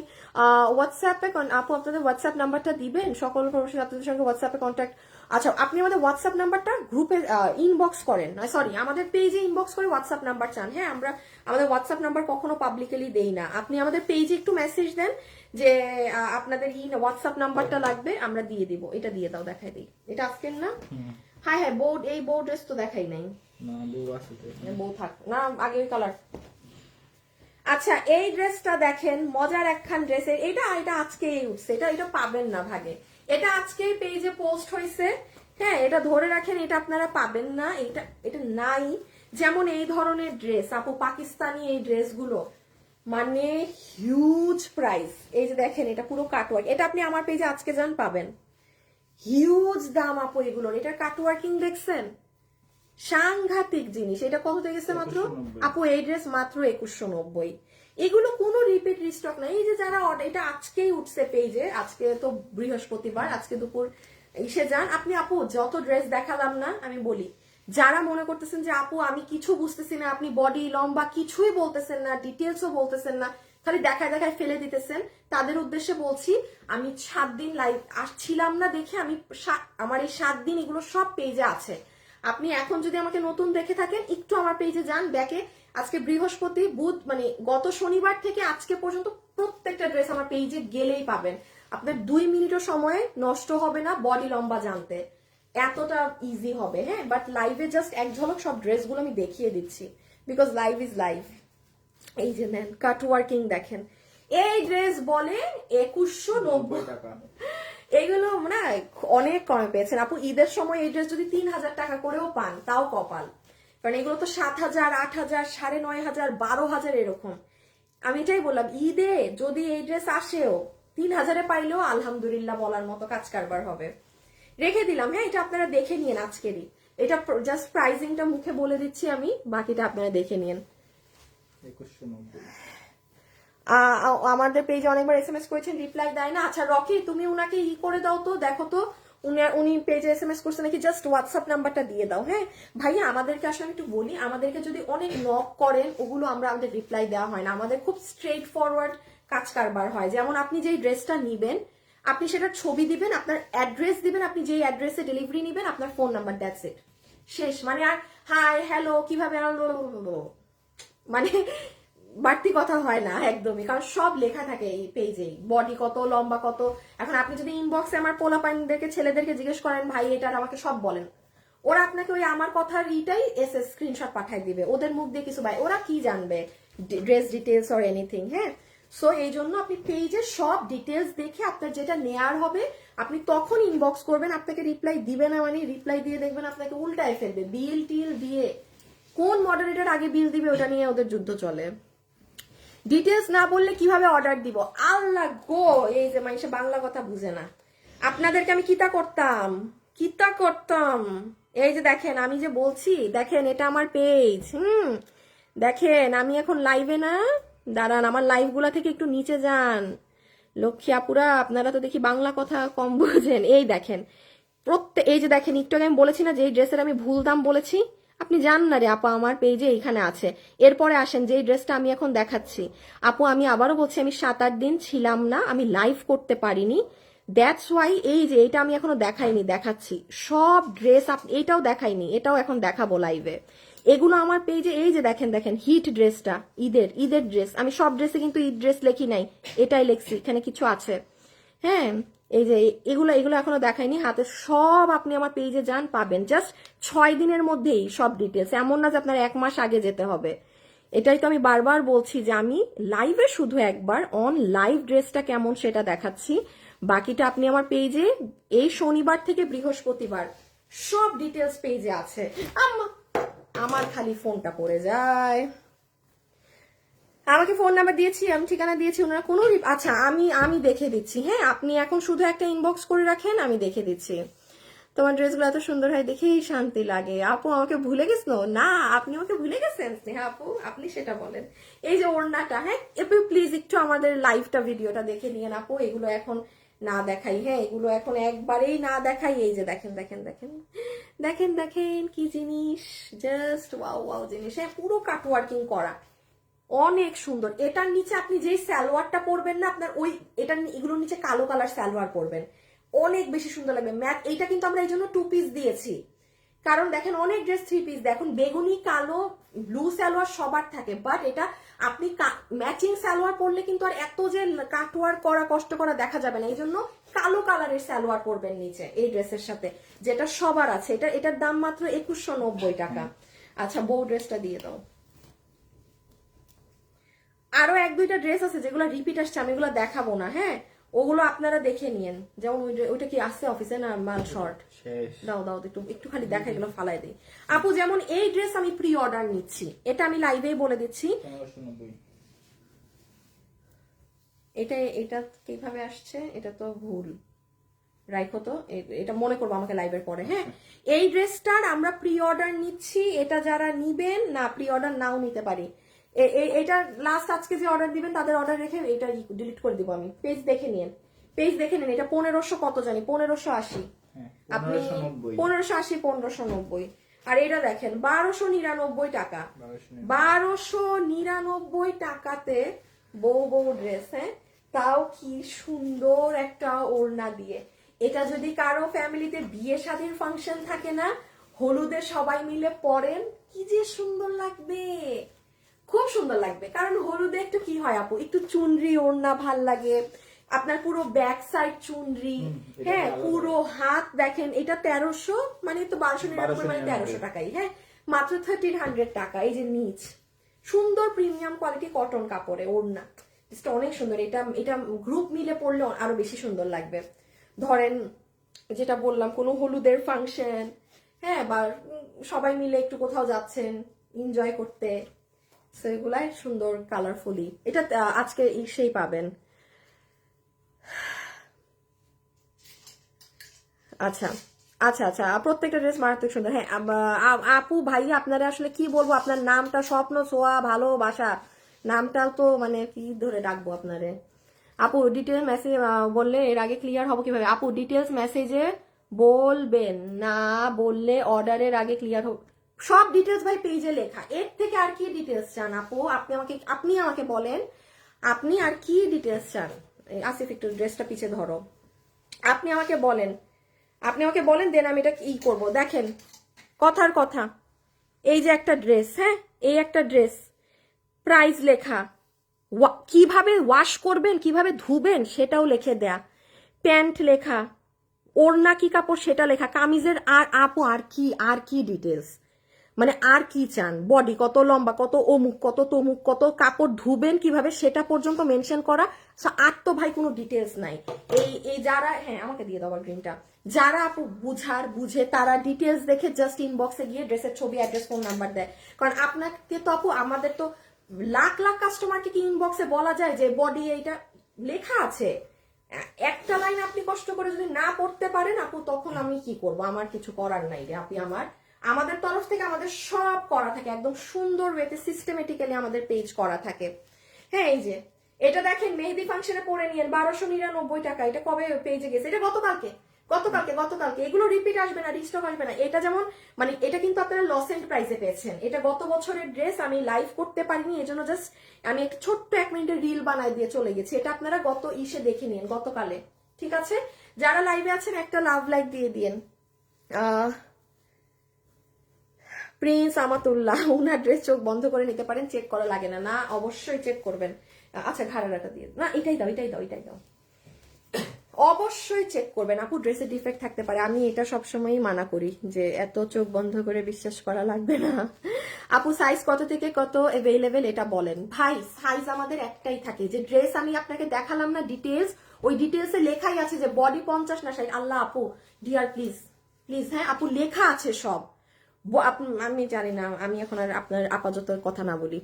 হোয়াটসঅ্যাপে, আপু আপনাদের হোয়াটসঅ্যাপ নাম্বারটা দিবেন, সকল প্রবাসী আপনাদের সঙ্গে হোয়াটসঅ্যাপে কন্ট্যাক্ট। আচ্ছা আপনি আমাদের হোয়াটসঅ্যাপ নাম্বারটা গ্রুপে ইনবক্স করেন, সরি আমাদের পেজে ইনবক্স করে হোয়াটসঅ্যাপ নাম্বার চান। হ্যাঁ আমরা আমাদের হোয়াটসঅ্যাপ নাম্বার কখনো পাবলিকলি দেই না, আপনি আমাদের পেজে একটু মেসেজ দেন যে আপনাদের হোয়াটসঅ্যাপ নাম্বারটা লাগবে, আমরা দিয়ে দিব। এটা দিয়ে দাও, দেখাই দিই, এটা আজকের না? হ্যাঁ হ্যাঁ বোর্ড, এই বোর্ড ড্রেস তো দেখাই নাই, বউ থাক না, আগের কালার। আচ্ছা এই ড্রেসটা দেখেন, মজার একখান ড্রেসের, এটা আজকেই উঠছে, এটা পাবেন না ভাগে, এটা আজকেই পেজে পোস্ট হয়েছে। হ্যাঁ এটা ধরে রাখেন, এটা আপনারা পাবেন না, এটা নাই। যেমন এই ধরনের ড্রেস আপু, পাকিস্তানি এই ড্রেসগুলো মানে হিউজ প্রাইস। এই যে দেখেন এটা পুরো কাটওয়ার্ক, এটা আপনি আমার পেজে আজকে যান পাবেন, হিউজ দাম আপু এগুলোর। এটার কাটওয়ার্কিং দেখছেন, সাংঘাতিক জিনিস। এটা কত গেছে মাত্র আপু, এই ড্রেস মাত্র 2190। এগুলো কোনো রিপিট রিস্টক না। এই যে যারা এটা আজকেই উঠছে পেজে, আজকে তো বৃহস্পতিবার, আজকে দুপুর এসে যান আপনি। আপু যত ড্রেস দেখালাম না, আমি বলি যারা মনে করতেছেন যে আপু আমি কিছু বুঝতেছি না, আপনি বডি লম্বা কিছুই বলতেছেন না, ডিটেলসও বলতেছেন না, খালি দেখায় ফেলে দিতেছেন, তাদের উদ্দেশ্যে বলছি আমি 7 দিন লাইভ আসছিলাম না দেখে আমি আমার এই 7 দিন এগুলো সব পেজে আছে। আপনি এখন যদি আমাকে নতুন দেখে থাকেন, একটু আমার পেজে যান ব্যাকে, আজকে বৃহস্পতি বুধ মানে গত শনিবার থেকে আজকে পর্যন্ত প্রত্যেকটা ড্রেস আমার পেজে গেলেই পাবেন। আপনার 2 মিনিটও সময় নষ্ট হবে না বডি লম্বা জানতে, এতটা ইজি হবে। হ্যাঁ বাট লাইভে জাস্ট এক ঝলক সব ড্রেসগুলো আমি দেখিয়ে দিচ্ছি, বিকজ লাইভ ইজ লাইভ। এই যে নেন কাট ওয়ার্কিং দেখেন, এই ড্রেস বলে 2190 টাকা। এইগুলো মানে অনেক কমে পেয়েছেন আপু। ঈদের সময় এই ড্রেস যদি 3000 টাকা করেও পান তাও কপাল, কারণ এগুলো তো 7000, 8000, 9500, 12000 এরকম। আমি এটাই বললাম, ঈদে যদি এই ড্রেস আসেও 3000-এ পাইলেও আলহামদুলিল্লাহ বলার মতো কাজ কারবার হবে। রেখে দিলাম। হ্যাঁ এটা আপনারা দেখে নিন আজকেরই, এটা জাস্ট প্রাইসিংটা মুখে বলে দিচ্ছি আমি, বাকিটা আপনারা দেখে নিন। 2190 আমাদের পেজে অনেকবার এসএমএস করেছেন, রিপ্লাই দেয় না। আচ্ছা রকি তুমি উনাকে করে দাও তো, দেখো তো উনি পেজে এসএমএস করছে নাকি, জাস্ট হোয়াটসঅ্যাপ নাম্বারটা দিয়ে দাও। হ্যাঁ ভাইয়া আমাদেরকে আসলে আমি একটু বলি, আমাদেরকে যদি অনেক নক করেন ওগুলো আমাদের রিপ্লাই দেওয়া হয় না, আমাদের খুব স্ট্রেট ফরওয়ার্ড কাজ কারবার হয়। যেমন আপনি যেই ড্রেসটা নিবেন, আপনি সেটার ছবি দিবেন, আপনার অ্যাড্রেস দিবেন, আপনি যেই অ্যাড্রেসে ডেলিভারি নিবেন, আপনার ফোন নাম্বার, দ্যাটস ইট, শেষ। মানে আর হাই হ্যালো কিভাবে মানে বাড়তি কথা হয় না একদমই, কারণ সব লেখা থাকে এই পেজেই, বডি কত, লম্বা কত। এখন আপনি যদি ইনবক্সে আমার পোলাপাইনদেরকে, ছেলেদেরকে জিজ্ঞেস করেন ভাই এটার আমাকে সব বলেন, ওরা আপনাকে ওই আমার কথার ইটাই স্ক্রিনশট পাঠাই দিবে, ওদের মুখ দিয়ে কিছু ভাই ওরা কি জানবে ড্রেস ডিটেলস অর এনিথিং। হ্যাঁ সো এই জন্য আপনি পেজে সব ডিটেলস দেখে আপনার যেটা নেয়ার হবে আপনি তখন ইনবক্স করবেন। আপনাকে রিপ্লাই দিবে না মানে রিপ্লাই দিয়ে দেখবেন আপনাকে উল্টায় ফেলবে, বিল টিল দিয়ে। কোন মডারেটর আগে বিল দিবে ওটা নিয়ে ওদের যুদ্ধ চলে। ডিটেলস না বললে কিভাবে অর্ডার দিব, আল্লাহ গো। এই যে মানুষে বাংলা কথা বুঝে না, আপনাদেরকে আমি কিতা করতাম। এই যে দেখেন আমি যে বলছি, দেখেন এটা আমার পেজ, দেখেন আমি এখন লাইভে না, দাঁড়ান আমার লাইভ গুলা থেকে একটু নিচে যান। লক্ষ্মী আপুরা আপনারা তো দেখি বাংলা কথা কম বোঝেন। এই দেখেন এই যে দেখেন একটু আগে আমি বলেছি না যে এই ড্রেসের আমি ভুল দাম বলেছি, আপনি জান না রে আপু, আমার পেজে এইখানে আছে। এরপরে আসেন যে ড্রেসটা আমি এখন দেখাচ্ছি। আপু আমি আবারও বলছি, আমি 7-8 দিন ছিলাম না, আমি লাইভ করতে পারিনি, দ্যাটস ওয়াই এই যে এটা আমি এখনো দেখাইনি, দেখাচ্ছি সব ড্রেস। এইটাও দেখাইনি, এটাও এখন দেখাবো লাইভে। এগুলো আমার পেজে, এই যে দেখেন দেখেন হিট ড্রেসটা, ঈদের ড্রেস। আমি সব ড্রেসে কিন্তু ঈদ ড্রেস লেখি নাই, এটাই লেখছি, এখানে কিছু আছে। হ্যাঁ, এই যে এগুলো এগুলো এখনো দেখাইনি, হাতে সব আপনি আমার পেজে যান পাবেন, জাস্ট 6 দিনের মধ্যেই সব ডিটেলস। এমন না যে আপনার 1 মাস আগে যেতে হবে। এটাই তো আমি বারবার বলছি যে আমি লাইভে শুধু একবার অন লাইভ ড্রেসটা কেমন সেটা দেখাচ্ছি, বাকিটা আপনি আমার পেজে এই শনিবার থেকে বৃহস্পতিবার সব ডিটেলস পেজে আছে। আমার খালি ফোনটা পড়ে যায়। আমাকে ফোন নাম্বার দিয়েছি, আমি ঠিকানা দিয়েছি, ওনারা কোনো আচ্ছা আমি দেখে দিচ্ছি। হ্যাঁ, আপনি এখন শুধু একটা ইনবক্স করে রাখেন, আমি দেখে দিচ্ছি। তোমার ড্রেসগুলো এত সুন্দর হয় দেখেই শান্তি লাগে। আপু আমাকে ভুলে গেছো না? আপনি আমাকে ভুলে গেছেন স্নেহা আপু? আপনি সেটা বলেন। এই যে ওড়নাটা, হ্যাঁ আপু প্লিজ একটু আমাদের লাইভটা ভিডিওটা দেখে নিয়েন আপু। এগুলো এখন না দেখাই, হ্যাঁ এগুলো এখন একবারেই না দেখাই। এই যে দেখেন দেখেন দেখেন দেখেন দেখেন কি জিনিস, জাস্ট ওয়াও ওয়াও জিনিস। হ্যাঁ, পুরো কাট ওয়ার্কিং করা, অনেক সুন্দর। এটার নিচে আপনি যেই সালোয়ারটা পরবেন না, আপনার ওই এগুলোর নিচে কালো কালার সালোয়ার পরবেন, অনেক বেশি সুন্দর লাগবে। ম্যাট এইটা কিন্তু আমরা এই জন্য 2 পিস দিয়েছি, কারণ দেখেন অনেক ড্রেস 3 পিস, দেখুন বেগুনি কালো ব্লু সালোয়ার সবার থাকে, বাট এটা আপনি ম্যাচিং সালোয়ার পরলে কিন্তু আর এত যে কাটওয়ার করা কষ্ট করা দেখা যাবে না, এই জন্য কালো কালারের সালোয়ার পরবেন নিচে এই ড্রেসের সাথে, যেটা সবার আছে। এটার দাম মাত্র 2190 টাকা। আচ্ছা, বউ ড্রেসটা দিয়ে দাও। আরো 1-2টা ড্রেস আছে যেগুলো রিপিট আসছে, আমি এগুলো দেখাবো না। হ্যাঁ, ওগুলো আপনারা দেখে নিয়েন। যেমন ওইটা কি আছে অফিসে না মাল শর্ট, দাও দাও একটু খালি দেখা, এগুলো ফালাই দিই আপু। যেমন এই ড্রেস আমি প্রি অর্ডার নিচ্ছি, এটা আমি লাইভেই বলে দিচ্ছি। এটা কিভাবে আসছে, এটা তো ভুল, রাইখো তো, এটা মনে করবো আমাকে লাইভের পরে। হ্যাঁ, এই ড্রেসটার আমরা প্রি অর্ডার নিচ্ছি, এটা যারা নিবেন না প্রি অর্ডার নাও নিতে পারি। এটা লাস্ট আজকে যে অর্ডার দিবেন তাদের অর্ডার রেখে এটা ডিলিট করে দিব আমি। পেজ দেখে নিন, পেজ দেখে নিন। এটা 1500 কত জানি, 1580। আপনি 1580 1590। আর এটা দেখেন 1299 টাকা, 1299 টাকাতে বউ ড্রেস। হ্যাঁ, তাও কি সুন্দর একটা ওড়না দিয়ে। এটা যদি কারো ফ্যামিলিতে বিয়ে শাদীর ফাংশন থাকে না, হলুদে সবাই মিলে পরেন, কি যে সুন্দর লাগবে, খুব সুন্দর লাগবে। কারণ হলুদে একটু কি হয় আপু, একটু চুনরি ওড়না ভাল লাগে আপনার, পুরো ব্যাক সাইড চুনরি। হ্যাঁ, পুরো হাত দেখেন, এটা 1300 মানে তো 1299 মানে 1300 টাকাই। হ্যাঁ, মাত্র 1300 টাকা। এই যে নিচ সুন্দর প্রিমিয়াম কোয়ালিটি কটন কাপড়ে ওড়না, অনেক সুন্দর। এটা গ্রুপ মিলে পড়লে আরো বেশি সুন্দর লাগবে। ধরেন যেটা বললাম, কোনো হলুদের ফাংশন, হ্যাঁ, বা সবাই মিলে একটু কোথাও যাচ্ছেন এনজয় করতে, সেগুলাই সুন্দর কালারফুলি। এটা আজকে সেই পাবেন। আচ্ছা আচ্ছা আচ্ছা, প্রত্যেকটা ড্রেস মারাত্মক সুন্দর। হ্যাঁ আপু ভাই, আপনারা আসলে কি বলবো, আপনার নামটা স্বপ্ন ছোঁয়া ভালোবাসা, নামটাও তো মানে কি ধরে ডাকবো আপনারে। আপু ডিটেলস মেসেজ বললে এর আগে ক্লিয়ার হবো কিভাবে? আপু ডিটেলস মেসেজে বলবেন, না বললে অর্ডারের আগে ক্লিয়ার হবে। সব ডিটেলস ভাই পেজে লেখা, এর থেকে আর কি ডিটেলস চান আপু? আপনি আমাকে বলেন, আপনি আর কি ডিটেলস চান? আসিফ একটু ড্রেসটা পিছে ধরো। আপনি আমাকে বলেন, দেন আমি এটা কি করবো। দেখেন কথার কথা, এই যে একটা ড্রেস, হ্যাঁ এই একটা ড্রেস, প্রাইস লেখা, কিভাবে ওয়াশ করবেন কিভাবে ধুবেন সেটাও লিখে দেয়া, প্যান্ট লেখা, ওড়না কি কাপড় সেটা লেখা, কামিজের আর আপু আর কি ডিটেলস, মানে আর কি চান? বডি কত লম্বা, কত অমুক কত তমুক, কত কাপড় ধুবেন কিভাবে সেটা পর্যন্ত মেনশন করা। আর তো ভাই কোনো ডিটেলস নাই। এই যারা, হ্যাঁ আমাকে দিয়ে দাও গ্রিনটা, যারা আপু বুঝে তারা ডিটেলস দেখে জাস্ট ইনবক্সে গিয়ে ড্রেসের ছবি, অ্যাড্রেস, ফোন নাম্বার দেয়। কারণ আপনাকে তো আপু, আমাদের তো লাখ লাখ কাস্টমারকে কি ইনবক্সে বলা যায় যে বডি এইটা লেখা আছে? একটা লাইন আপনি কষ্ট করে যদি না পড়তে পারেন আপু, তখন আমি কি করব? আমার কিছু করার নাই রে আপনি। আমাদের তরফ থেকে আমাদের সব করা থাকে একদম সুন্দর ওয়েতে, সিস্টেমেটিক্যালি আমাদের পেজ করা থাকে। হ্যাঁ, এই যে এটা দেখেন মেহেদি ফাংশনে পরে নিয়েন 1299 টাকা। এটা কবে পেজে গেছে? এটা গতকালকে এগুলো রিপিট আসবে না, রিস্টক আসবে না। এটা যেমন মানে এটা কিন্তু আপনারা লস এন্ড প্রাইসে পেয়েছেন। এটা গত বছরের ড্রেস, আমি লাইভ করতে পারিনি, এজন্য জাস্ট আমি একটা ছোট্ট 1 মিনিটের রিল বানাই দিয়ে চলে গেছি। এটা আপনারা গত ইসে দেখে নিন, গতকালে। ঠিক আছে, যারা লাইভে আছেন একটা লাভ লাইক দিয়ে দিন। প্রিন্স আমাতুল্লাহ, ওনার ড্রেস চোখ বন্ধ করে নিতে পারেন, চেক করা লাগে না। না, অবশ্যই চেক করবেন। আচ্ছা, ঘাড়াটা দিয়ে না, এটাই দাও। অবশ্যই চেক করবেন আপু, ড্রেসে ডিফেক্ট থাকতে পারে। আমি এটা সবসময়ই মানা করি যে এত চোখ বন্ধ করে বিশ্বাস করা লাগবে না। আপু সাইজ কত থেকে কত অ্যাভেলেবেল এটা বলেন। ভাই সাইজ আমাদের একটাই থাকে, যে ড্রেস আমি আপনাকে দেখালাম না ডিটেলস, ওই ডিটেলসে লেখাই আছে যে বডি 50 না 60। আল্লাহ আপু ডিয়ার প্লিজ, হ্যাঁ আপু, লেখা আছে সব। আমি জানি না, আমি এখন আর আপনার আপাতত কথা না বলি।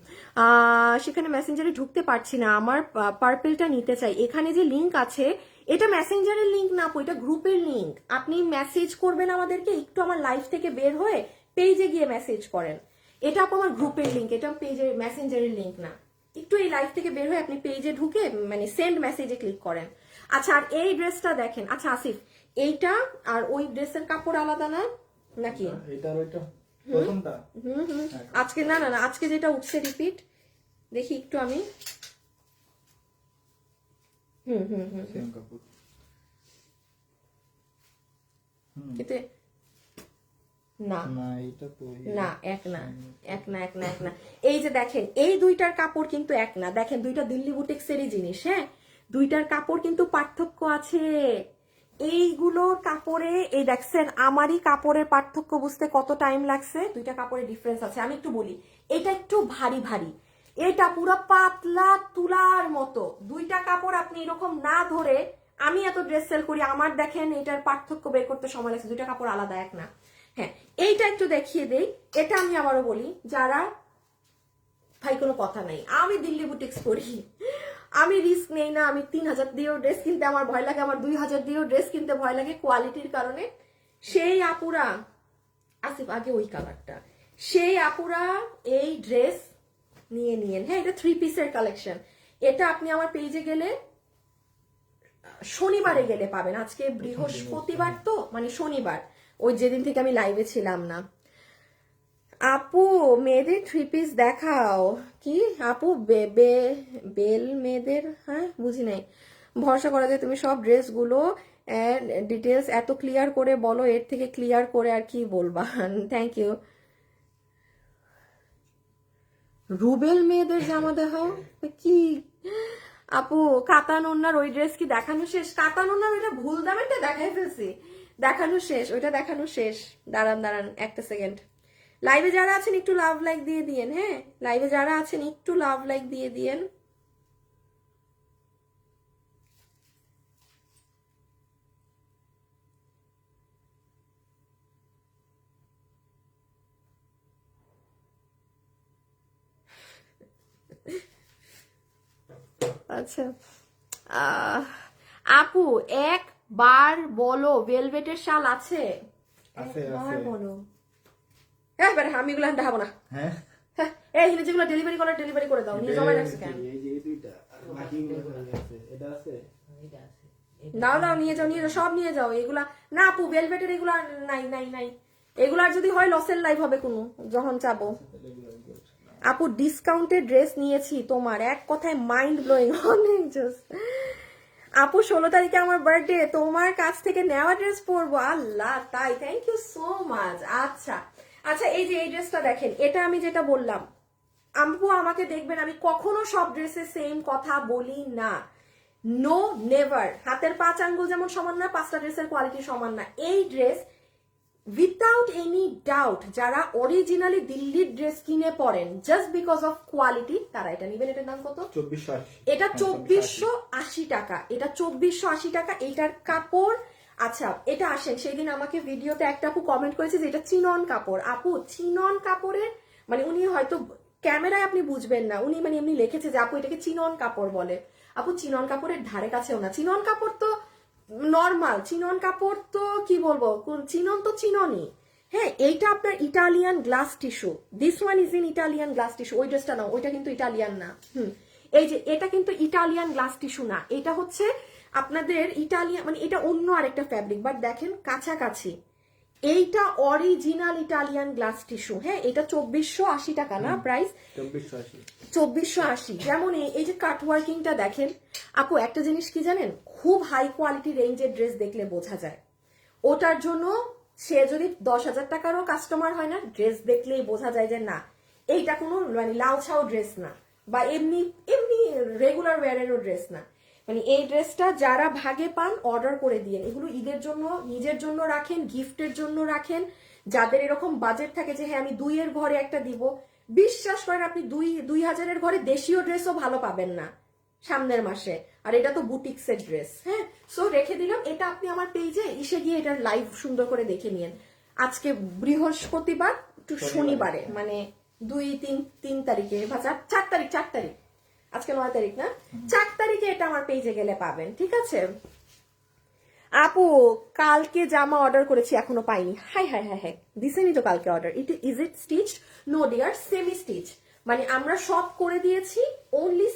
সেখানে মেসেঞ্জারে ঢুকতে পারছি না, আমার পার্পেলটা নিতে চাই। এখানে যে লিংক আছে এটা মেসেঞ্জারের লিংক না আপু, এটা গ্রুপের লিংক। আপনি মেসেজ করবেন আমাদেরকে, একটু আমার লাইফ থেকে বের হয়ে পেজে গিয়ে মেসেজ করেন। এটা আপু আমার গ্রুপের লিংক, এটা পেজের মেসেঞ্জারের লিংক না। একটু এই লাইফ থেকে বের হয়ে আপনি পেজে ঢুকে মানে সেন্ড মেসেজে ক্লিক করেন। আচ্ছা, আর এই ড্রেসটা দেখেন। আচ্ছা আসিফ, এইটা আর ওই ড্রেসের কাপড় আলাদা না নাকি? এটা আর ওইটা প্রথমটা। আজকে না, আজকে যেটা উঠছে রিপিট, দেখি একটু আমি। সেম কাপড়। কিন্তু না না এটা তো না, এক না। এই যে দেখেন, এই দুইটার কাপড় কিন্তু এক না। দেখেন দুইটা দিল্লি বুটিক্সেরই জিনিস, হ্যাঁ দুইটার কাপড় কিন্তু পার্থক্য আছে। এইগুলোর কাপড়ে, এই দেখছেন আমারই কাপড়ের পার্থক্য বুঝতে কত টাইম লাগছে। দুইটা কাপড়ের ডিফারেন্স আছে। আমি একটু বলি, এটা একটু ভারী, এটা পুরো পাতলা তুলার মতো। দুইটা কাপড় আপনি এরকম না ধরে, আমি এত ড্রেস সেল করি, আমার দেখেন এটার পার্থক্য বের করতে সময় লাগছে। দুইটা কাপড় আলাদা, এক না। হ্যাঁ, এইটা একটু দেখিয়ে দেই। এটা আমি আবারও বলি, যারা ভাই কোনো কথা নাই, আমি দিল্লি বুটিক্স করি, আমি রিস্ক নেই না। আমি 3000 দিয়েও ড্রেস কিনতে আমার ভয় লাগে, আমার 2000 দিয়েও ড্রেস কিনতে ভয় লাগে কোয়ালিটির কারণে। সেই আপুরা, আসিফ আগে ওই কালারটা, সেই আপুরা এই ড্রেস নিয়ে নিয়েন। হ্যাঁ, এটা 3 পিসের কালেকশন। এটা আপনি আমার পেজে গেলে, শনিবারে গেলে পাবেন। আজকে বৃহস্পতিবার তো, মানে শনিবার, ওই যেদিন থেকে আমি লাইভে ছিলাম না। আপু মেয়েদের 3 পিস দেখাও। কি আপু? বেল মেয়েদের? হ্যাঁ বুঝি নাই। ভরসা করা যায় তুমি সব ড্রেসগুলো ডিটেলস এত ক্লিয়ার করে বলো, এর থেকে ক্লিয়ার করে আর কি বলবা। Thank you. রুবেল মেয়েদের জামা দেখাও কি আপু? কাতান ওন্নার ওই ড্রেস কি দেখানো শেষ? কাতান ওন্নার ওইটা ভুল দামেরটা দেখাই ফেলছি, দেখানো শেষ, ওইটা দেখানো শেষ। দাঁড়ান একটা সেকেন্ড। লাইভে যারা আছেন একটু লাভ লাইক দিয়ে দিয়েন। হ্যাঁ, লাইভে যারা আছেন একটু লাভ লাইক দিয়ে দিয়েন। আচ্ছা আপু একবার বলো ভেলভেটের শাল আছে? একবার বলো। হ্যাঁ আমি এগুলো দেখাবো না। হ্যাঁ এই যেগুলো ডেলিভারি করে দাও। নিয়ে জমা রাখছি কেন? এই যে এই দুইটা আর বাকিগুলো আছে। এটা আছে, দাও নিয়ে যাও, সব নিয়ে যাও। এগুলা না আপু, ভেলভেটের এগুলা নাই। এগুলার যদি হয় লসের লাইভ হবে কোনো, যখন চাবো। আপু ডিসকাউন্টেড ড্রেস নিয়েছি তোমার, এক কথায় মাইন্ড ব্লোয়িং, অনেক জাস্ট। আপু 16 তারিখে আমার বার্থডে, তোমার কাছ থেকে নেওয়া ড্রেস পরবো। আল্লাহ, তাই? Thank you so much. আচ্ছা, এই যে এই ড্রেসটা দেখেন, এটা আমি যেটা বললাম, আপু আমাকে দেখবেন আমি কখনো সব ড্রেসে সেম কথা বলি না। No never. হাতের 5 আঙ্গুল যেমন সমান না, 5টা ড্রেসের কোয়ালিটি সমান না। এই ড্রেস উইথাউট এনি ডাউট যারা অরিজিনালি দিল্লির ড্রেস কিনে পরেন জাস্ট বিকজ অফ কোয়ালিটি, তারা এটা নিবেন। এটার দাম কত? 2480। এটা 2480 টাকা। এটা 2480 টাকা। এটার কাপড়, আচ্ছা এটা আসেন, সেই দিন আমাকে ভিডিওতে একটা আপু কমেন্ট করেছে যে এটা চিনন কাপড়। আপু চিনন কাপড়ের মানে উনি হয়তো ক্যামেরায় আপনি বুঝবেন না, উনি মানে এমনি লিখেছে যে আপু এটাকে চিনন কাপড় বলে। আপু চিনন কাপড়ের ধারে কাছেও না। চিনন কাপড় তো নর্মাল, চিনন কাপড় তো কি বলবো, চিনন তো চিননই। হ্যাঁ, এইটা আপনার Italian glass tissue. This one is in Italian glass tissue. ওই ড্রেসটা না, ওইটা কিন্তু ইটালিয়ান না। এই যে এটা কিন্তু ইটালিয়ান গ্লাস টিস্যু না, এটা হচ্ছে আপনাদের ইটালিয়ান মানে এটা অন্য আরেকটা ফ্যাব্রিক, বাট দেখেন কাছাকাছি। এইটা অরিজিনাল ইটালিয়ান গ্লাস টিস্যু, হ্যাঁ এটা 2480 টাকা না প্রাইস, 2480। 2480। যেমন এই যে কাট ওয়ার্কিংটা দেখেন আপু, একটা জিনিস কি জানেন, খুব হাই কোয়ালিটি রেঞ্জের ড্রেস দেখলে বোঝা যায়। ওটার জন্য সে যদি 10,000 টাকারও কাস্টমার হয় না, ড্রেস দেখলেই বোঝা যায় যে না এইটা কোনো মানে লাউছাও ড্রেস না, বা এমনি এমনি রেগুলার ওয়্যারেরও ড্রেস না। মানে এই ড্রেসটা যারা ভাগে পান অর্ডার করে দিয়ে, এগুলো ঈদের জন্য নিজের জন্য রাখেন, গিফটের জন্য রাখেন। যাদের এরকম বাজেট থাকে যে হ্যাঁ আমি 2-এর ঘরে একটা দিব, বিশ্বাস করেন আপনি 2,000-এর ঘরে দেশীয় ড্রেসও ভালো পাবেন না সামনের মাসে। আর এটা তো বুটিক্সের ড্রেস, হ্যাঁ। সো রেখে দিলাম এটা, আপনি আমার পেজে এসে গিয়ে এটার লাইভ সুন্দর করে দেখে নিন। আজকে বৃহস্পতিবার টু শনিবারে, মানে 2-3 তারিখে বা 4 তারিখ, আজকে 9 তারিখ না, 4 তারিখে এটা আমার পেজে গেলে পাবেন, ঠিক আছে। আপু কালকে জামা অর্ডার করেছি এখনো পাইনি, হাই হাই হাই হাই, দিছেনি তো কালকে order. Is it stitch? No dear, semi stitch. মানে আমরা সব করে দিয়েছি, অনলি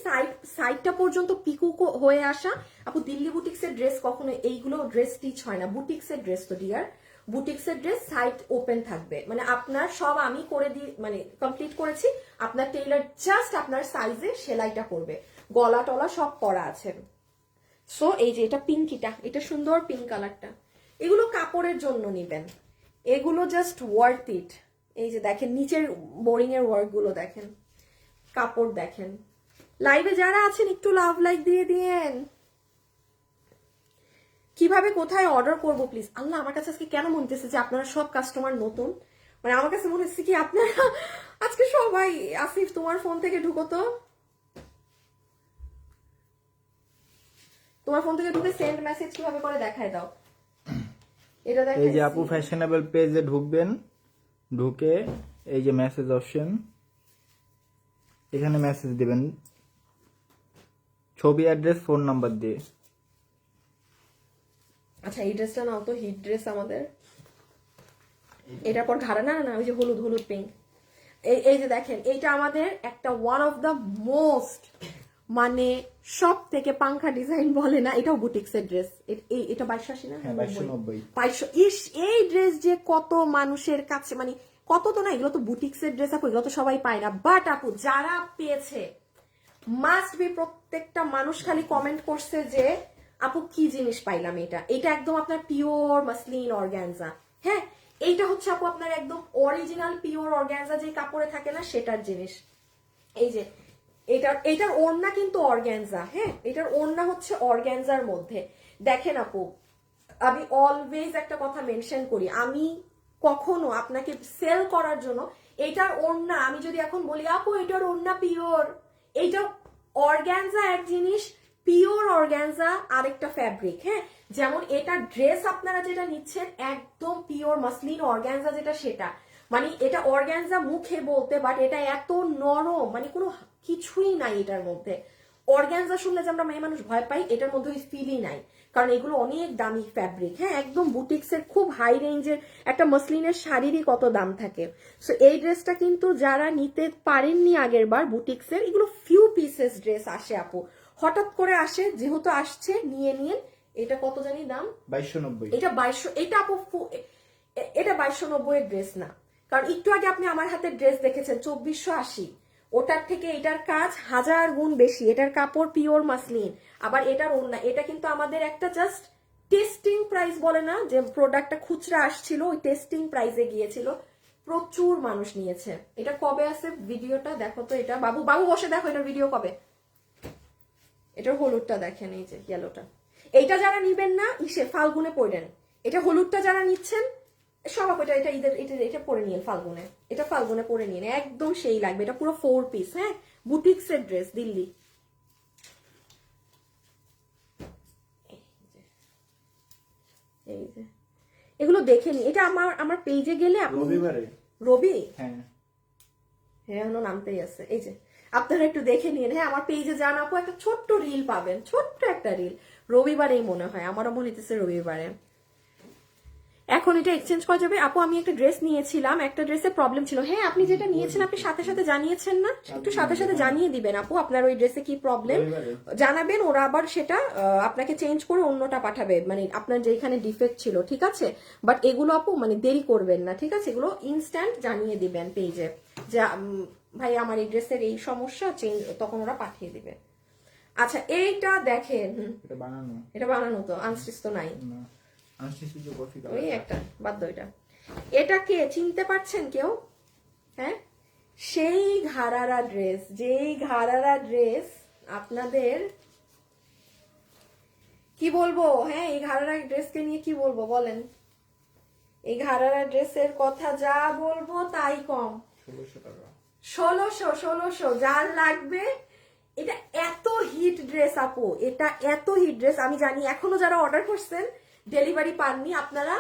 সাইডটা পর্যন্ত পিকু হয়ে আসা। আপু দিল্লি বুটিক্সের ড্রেস কখনো এইগুলো ড্রেস স্টিচ হয় না, বুটিক্সের ড্রেস তো ডিয়ার, বুটিক্সের ড্রেস সাইড ওপেন থাকবে। মানে আপনার সব আমি করে দিয়ে মানে কমপ্লিট করেছি, আপনার টেইলার জাস্ট আপনার সাইজে সেলাইটা করবে, গলা টলা সব করা আছে। সো এই যে এটা পিঙ্কিটা, এটা সুন্দর পিঙ্ক কালারটা, এগুলো কাপড়ের জন্য নিবেন, এগুলো জাস্ট ওয়ার্থ ইট। এই যে দেখেন নিচের বোরিং এর ওয়ার্ক গুলো দেখেন, কাপড় দেখেন। লাইভে যারা আছেন একটু লাভ লাইক দিয়ে দিয়েন। কিভাবে কোথায় অর্ডার করবো প্লিজ? আল্লাহ, আমার কাছে আজকে কেন মনে হচ্ছে যে আপনারা সব কাস্টমার নতুন, মানে আমার কাছে মনে হচ্ছে কি আপনারা আজকে সবাই। আসিফ তোমার ফোন থেকে ঢুকো তো, তোমার ফোন থেকে ঢুকে সেন্ড মেসেজ কিভাবে করে দেখায় দাও। এটা দেখেন, এই যে আপু ফ্যাশনেবল পেজে ঢুকবেন, ঢুকে এই যে মেসেজ অপশন, এখানে মেসেজ দিবেন ছবি, অ্যাড্রেস, ফোন নাম্বার দিয়ে। আচ্ছা এই ড্রেসটা নাও তো, হিট ড্রেস আমাদের। এটার পর ঘাড়া না না ওই যে হলুদ হলুদ পিঙ্ক, এই যে দেখেন এইটা আমাদের একটা ওয়ান অফ দ্য মোস্ট, মানে সব থেকে পাংখা ডিজাইন বলে না, এটাও বুটিক্সের ড্রেস। এটা 2280 না, 2290। ইস, এই ড্রেস যে কত মানুষের কাছে, মানে কত তো না, এগুলো তো বুটিক্সের ড্রেস আপু, এগুলো তো সবাই পায় না। বাট আপু যারা পেয়েছে মাস্ট বি, প্রত্যেকটা মানুষ খালি কমেন্ট করছে যে আপু কি জিনিস পাইলাম এটা। এটা একদম আপনার পিওর মাসলিন অর্গানজা, হ্যাঁ এইটা হচ্ছে আপু আপনার একদম অরিজিনাল পিওর অর্গানজা যে কাপড়ে থাকে না সেটার জিনিস। এই যে এটার ওড়না কিন্তু অর্গানজা, হ্যাঁ এটার ওড়না হচ্ছে অর্গানজার মধ্যে। দেখেন আপু, আমি অলওয়েজ একটা কথা মেনশন করি, আমি কখনো আপনাকে সেল করার জন্য এটার ওড়না আমি যদি এখন বলি আপু এটার ওড়না পিওর, এইটা অর্গানজা এক জিনিস, পিওর অর্গানজা আরেকটা ফ্যাব্রিক, হ্যাঁ। যেমন এটা ড্রেস আপনারা যেটা নিচ্ছেন একদম পিওর মাসলিন অর্গানজা যেটা, সেটা মানে এটা অর্গানজা মুখে বলতে, বাট এটা এত নরম, মানে কোনো কিছুই নাই এটার মধ্যে। অর্গানজা শুনলে যে আমরা মেয়ে মানুষ ভয় পাই, এটার মধ্যে ওই ফিলই নাই, কারণ এগুলো অনেক দামি ফ্যাব্রিক, হ্যাঁ একদম বুটিক্সের খুব হাই রেঞ্জের একটা মসলিনের শাড়িরই কত দাম থাকে। সো এই ড্রেসটা কিন্তু যারা নিতে পারেননি আগের বার বুটিক্সের, এগুলো ফিউ পিসেস ড্রেস আসে আপু, হঠাৎ করে আসে, যেহেতু আসছে নিয়ে নিন। এটা কত জানি দাম, 2290। এটা 2200, এটা আপু এটা 2290 এর ড্রেস না, কারণ একটু আগে আপনি আমার হাতে ড্রেস দেখেছেন 2480, ওটার থেকে এটার কাজ 1000 গুণ বেশি, এটার কাপড় পিওর মাসলিন, আবার এটার ওড়না। এটা কিন্তু আমাদের একটা জাস্ট টেস্টিং প্রাইস বলে না, যে প্রোডাক্টটা খুচরা আসছিল ওই টেস্টিং প্রাইসে গিয়েছিল, প্রচুর মানুষ নিয়েছে। এটা কবে আছে ভিডিওটা দেখো তো, এটা বাবু বাবু বসে দেখো এটার ভিডিও কবে। এটার হলুদটা দেখেন, এই যে ইয়েলোটা, এইটা যারা নিবেন না ইসে ফাল্গুনে পড়েন, এটা হলুদটা যারা নিচ্ছেন সব এটা এটা ঈদের এটা পরে নিন ফাল্গুনে, এটা ফাল্গুনে পরে নিন, একদম সেই লাগবে। এটা পুরো 4 পিস, হ্যাঁ বুটিক্সের ড্রেস দিল্লি। এই যে এগুলো দেখে নি, এটা আমার পেজে গেলে আপনি রবিবারে, রবি, হ্যাঁ হ্যাঁ এখনো নামতেই আছে। এই যে আপনারা একটু দেখে নিন, হ্যাঁ আমার পেজে যান আপু, একটা ছোট্ট রিল পাবেন, ছোট্ট একটা রিল, রবিবারেই মনে হয়, আমারও মনে হইতেছে রবিবারে। এখন এটা এক্সচেঞ্জ করা যাবে। আপু আমি একটা ড্রেস নিয়েছিলাম, একটা ড্রেসের প্রবলেম ছিল। হ্যাঁ আপনি যেটা নিয়েছেন আপনি সাথে সাথে জানিয়েছেন না, একটু সাথে সাথে জানিয়ে দিবেন আপু আপনার ওই ড্রেসে কি প্রবলেম জানাবেন, ওরা আবার সেটা আপনাকে চেঞ্জ করে অন্যটা পাঠাবে, মানে আপনার যেখানে ডিফেক্ট ছিল, ঠিক আছে। বাট এগুলো আপু মানে দেরি করবেন না, ঠিক আছে, এগুলো ইনস্ট্যান্ট জানিয়ে দিবেন পেজে যে ভাই আমার এই ড্রেসের এই সমস্যা, চেঞ্জ, তখন ওরা পাঠিয়ে দিবে। আচ্ছা এইটা দেখেন, এটা বানানো তো, আনস্টিচ তো নাই, ওই একটা বাধ্য। এটা কে চিনতে পারছেন কেউ? হ্যাঁ সেই ঘাড়ারা ড্রেস, যেই ঘাড়ারা ড্রেস আপনাদের কি বলবো, হ্যাঁ এই ঘাড়ারা ড্রেসকে নিয়ে কি বলবো বলেন, এই ঘাড়ারা ড্রেসের কথা যা বলবো তাই কম। 1600 যার লাগবে। এটা এত হিট ড্রেস আপু, এটা এত হিট ড্রেস, আমি জানি এখনো যারা অর্ডার করছেন ডেলিভারি পাননি, আপনারা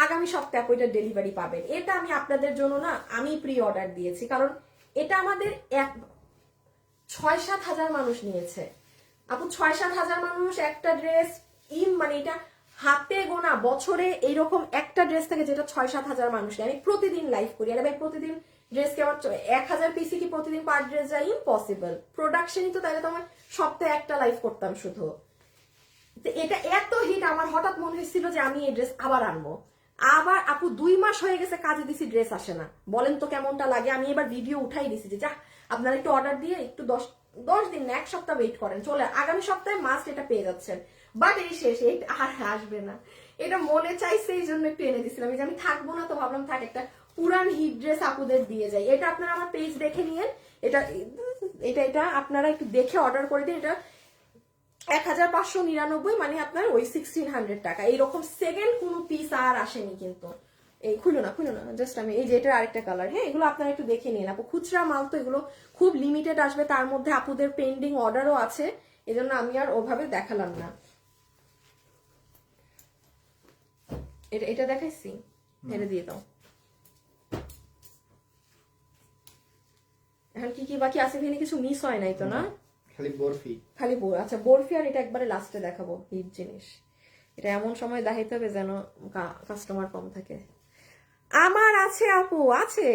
আগামী সপ্তাহে আপু এটা ডেলিভারি পাবেন। এটা আমি আপনাদের জন্য না, আমি প্রি অর্ডার দিয়েছি, কারণ এটা আমাদের 6-7 হাজার মানুষ নিয়েছে আপু, 6-7 হাজার মানুষ একটা ড্রেস, মানে এটা হাতে গোনা বছরে এইরকম একটা ড্রেস থেকে যেটা 6-7 হাজার মানুষ নেয়। আমি প্রতিদিন লাইভ করি, আর ভাই প্রতিদিন ড্রেস কে আমার 1000 পিসি কি প্রতিদিন পার ড্রেস যায়? ইম্পসিবল। প্রোডাকশনই তো, তাহলে তো আমার সপ্তাহে একটা লাইভ করতাম শুধু। এটা এত হিট, আমার হঠাৎ মনে হয়েছিল যে আমি এই ড্রেস আবার আনবো। আবার আপু 2 মাস হয়ে গেছে কাজে দিছি, ড্রেস আসে না, বলেন তো কেমনটা লাগে। আমি এবার ভিডিও উঠাই দিছি যে যা আপনারা একটু অর্ডার দিয়ে একটু 10 দিন না 1 সপ্তাহ ওয়েট করেন, চলে আগামী সপ্তাহে মাস্ট এটা পেয়ে যাচ্ছেন। বাট এই শেষ, এই আর আসবে না, এটা মনে চাইছে এই জন্য একটু এনে দিছিলাম। এই যে আমি থাকবো না তো ভাবলাম থাক একটা পুরান হিট ড্রেস আপুদের দিয়ে যাই। এটা আপনারা আমার পেজ দেখে নিয়েন, এটা এটা এটা আপনারা একটু দেখে অর্ডার করে দিন। এটা 1599, মানে আপনার ওই 1600 টাকা। এইরকম সেকেন্ড কোনো পিস আর আসেনি কিন্তু। এই খুলো না জাস্ট আমি এই যে এটার আরেকটা কালার, হ্যাঁ এগুলো আপনারা একটু দেখে নিন আপু, খুচরা মাল তো এগুলো খুব লিমিটেড আসবে, তার মধ্যে আপুদের পেন্ডিং অর্ডারও আছে, এজন্য আমি আর ওভাবে দেখালাম না। এটা দেখাইছি, এটা দিয়ে দাও। এখন কি কি বাকি আছে, এখানে কিছু মিস হয় নাই তো না? খালি বরফি, আচ্ছা বরফি, আর এটা একবারে লাস্টে দেখাবো হিট জিনিস। এটা এমন সময় দেখাইতে হবে যেন কাস্টমার কম থাকে। আমার আছে আপু, আছে।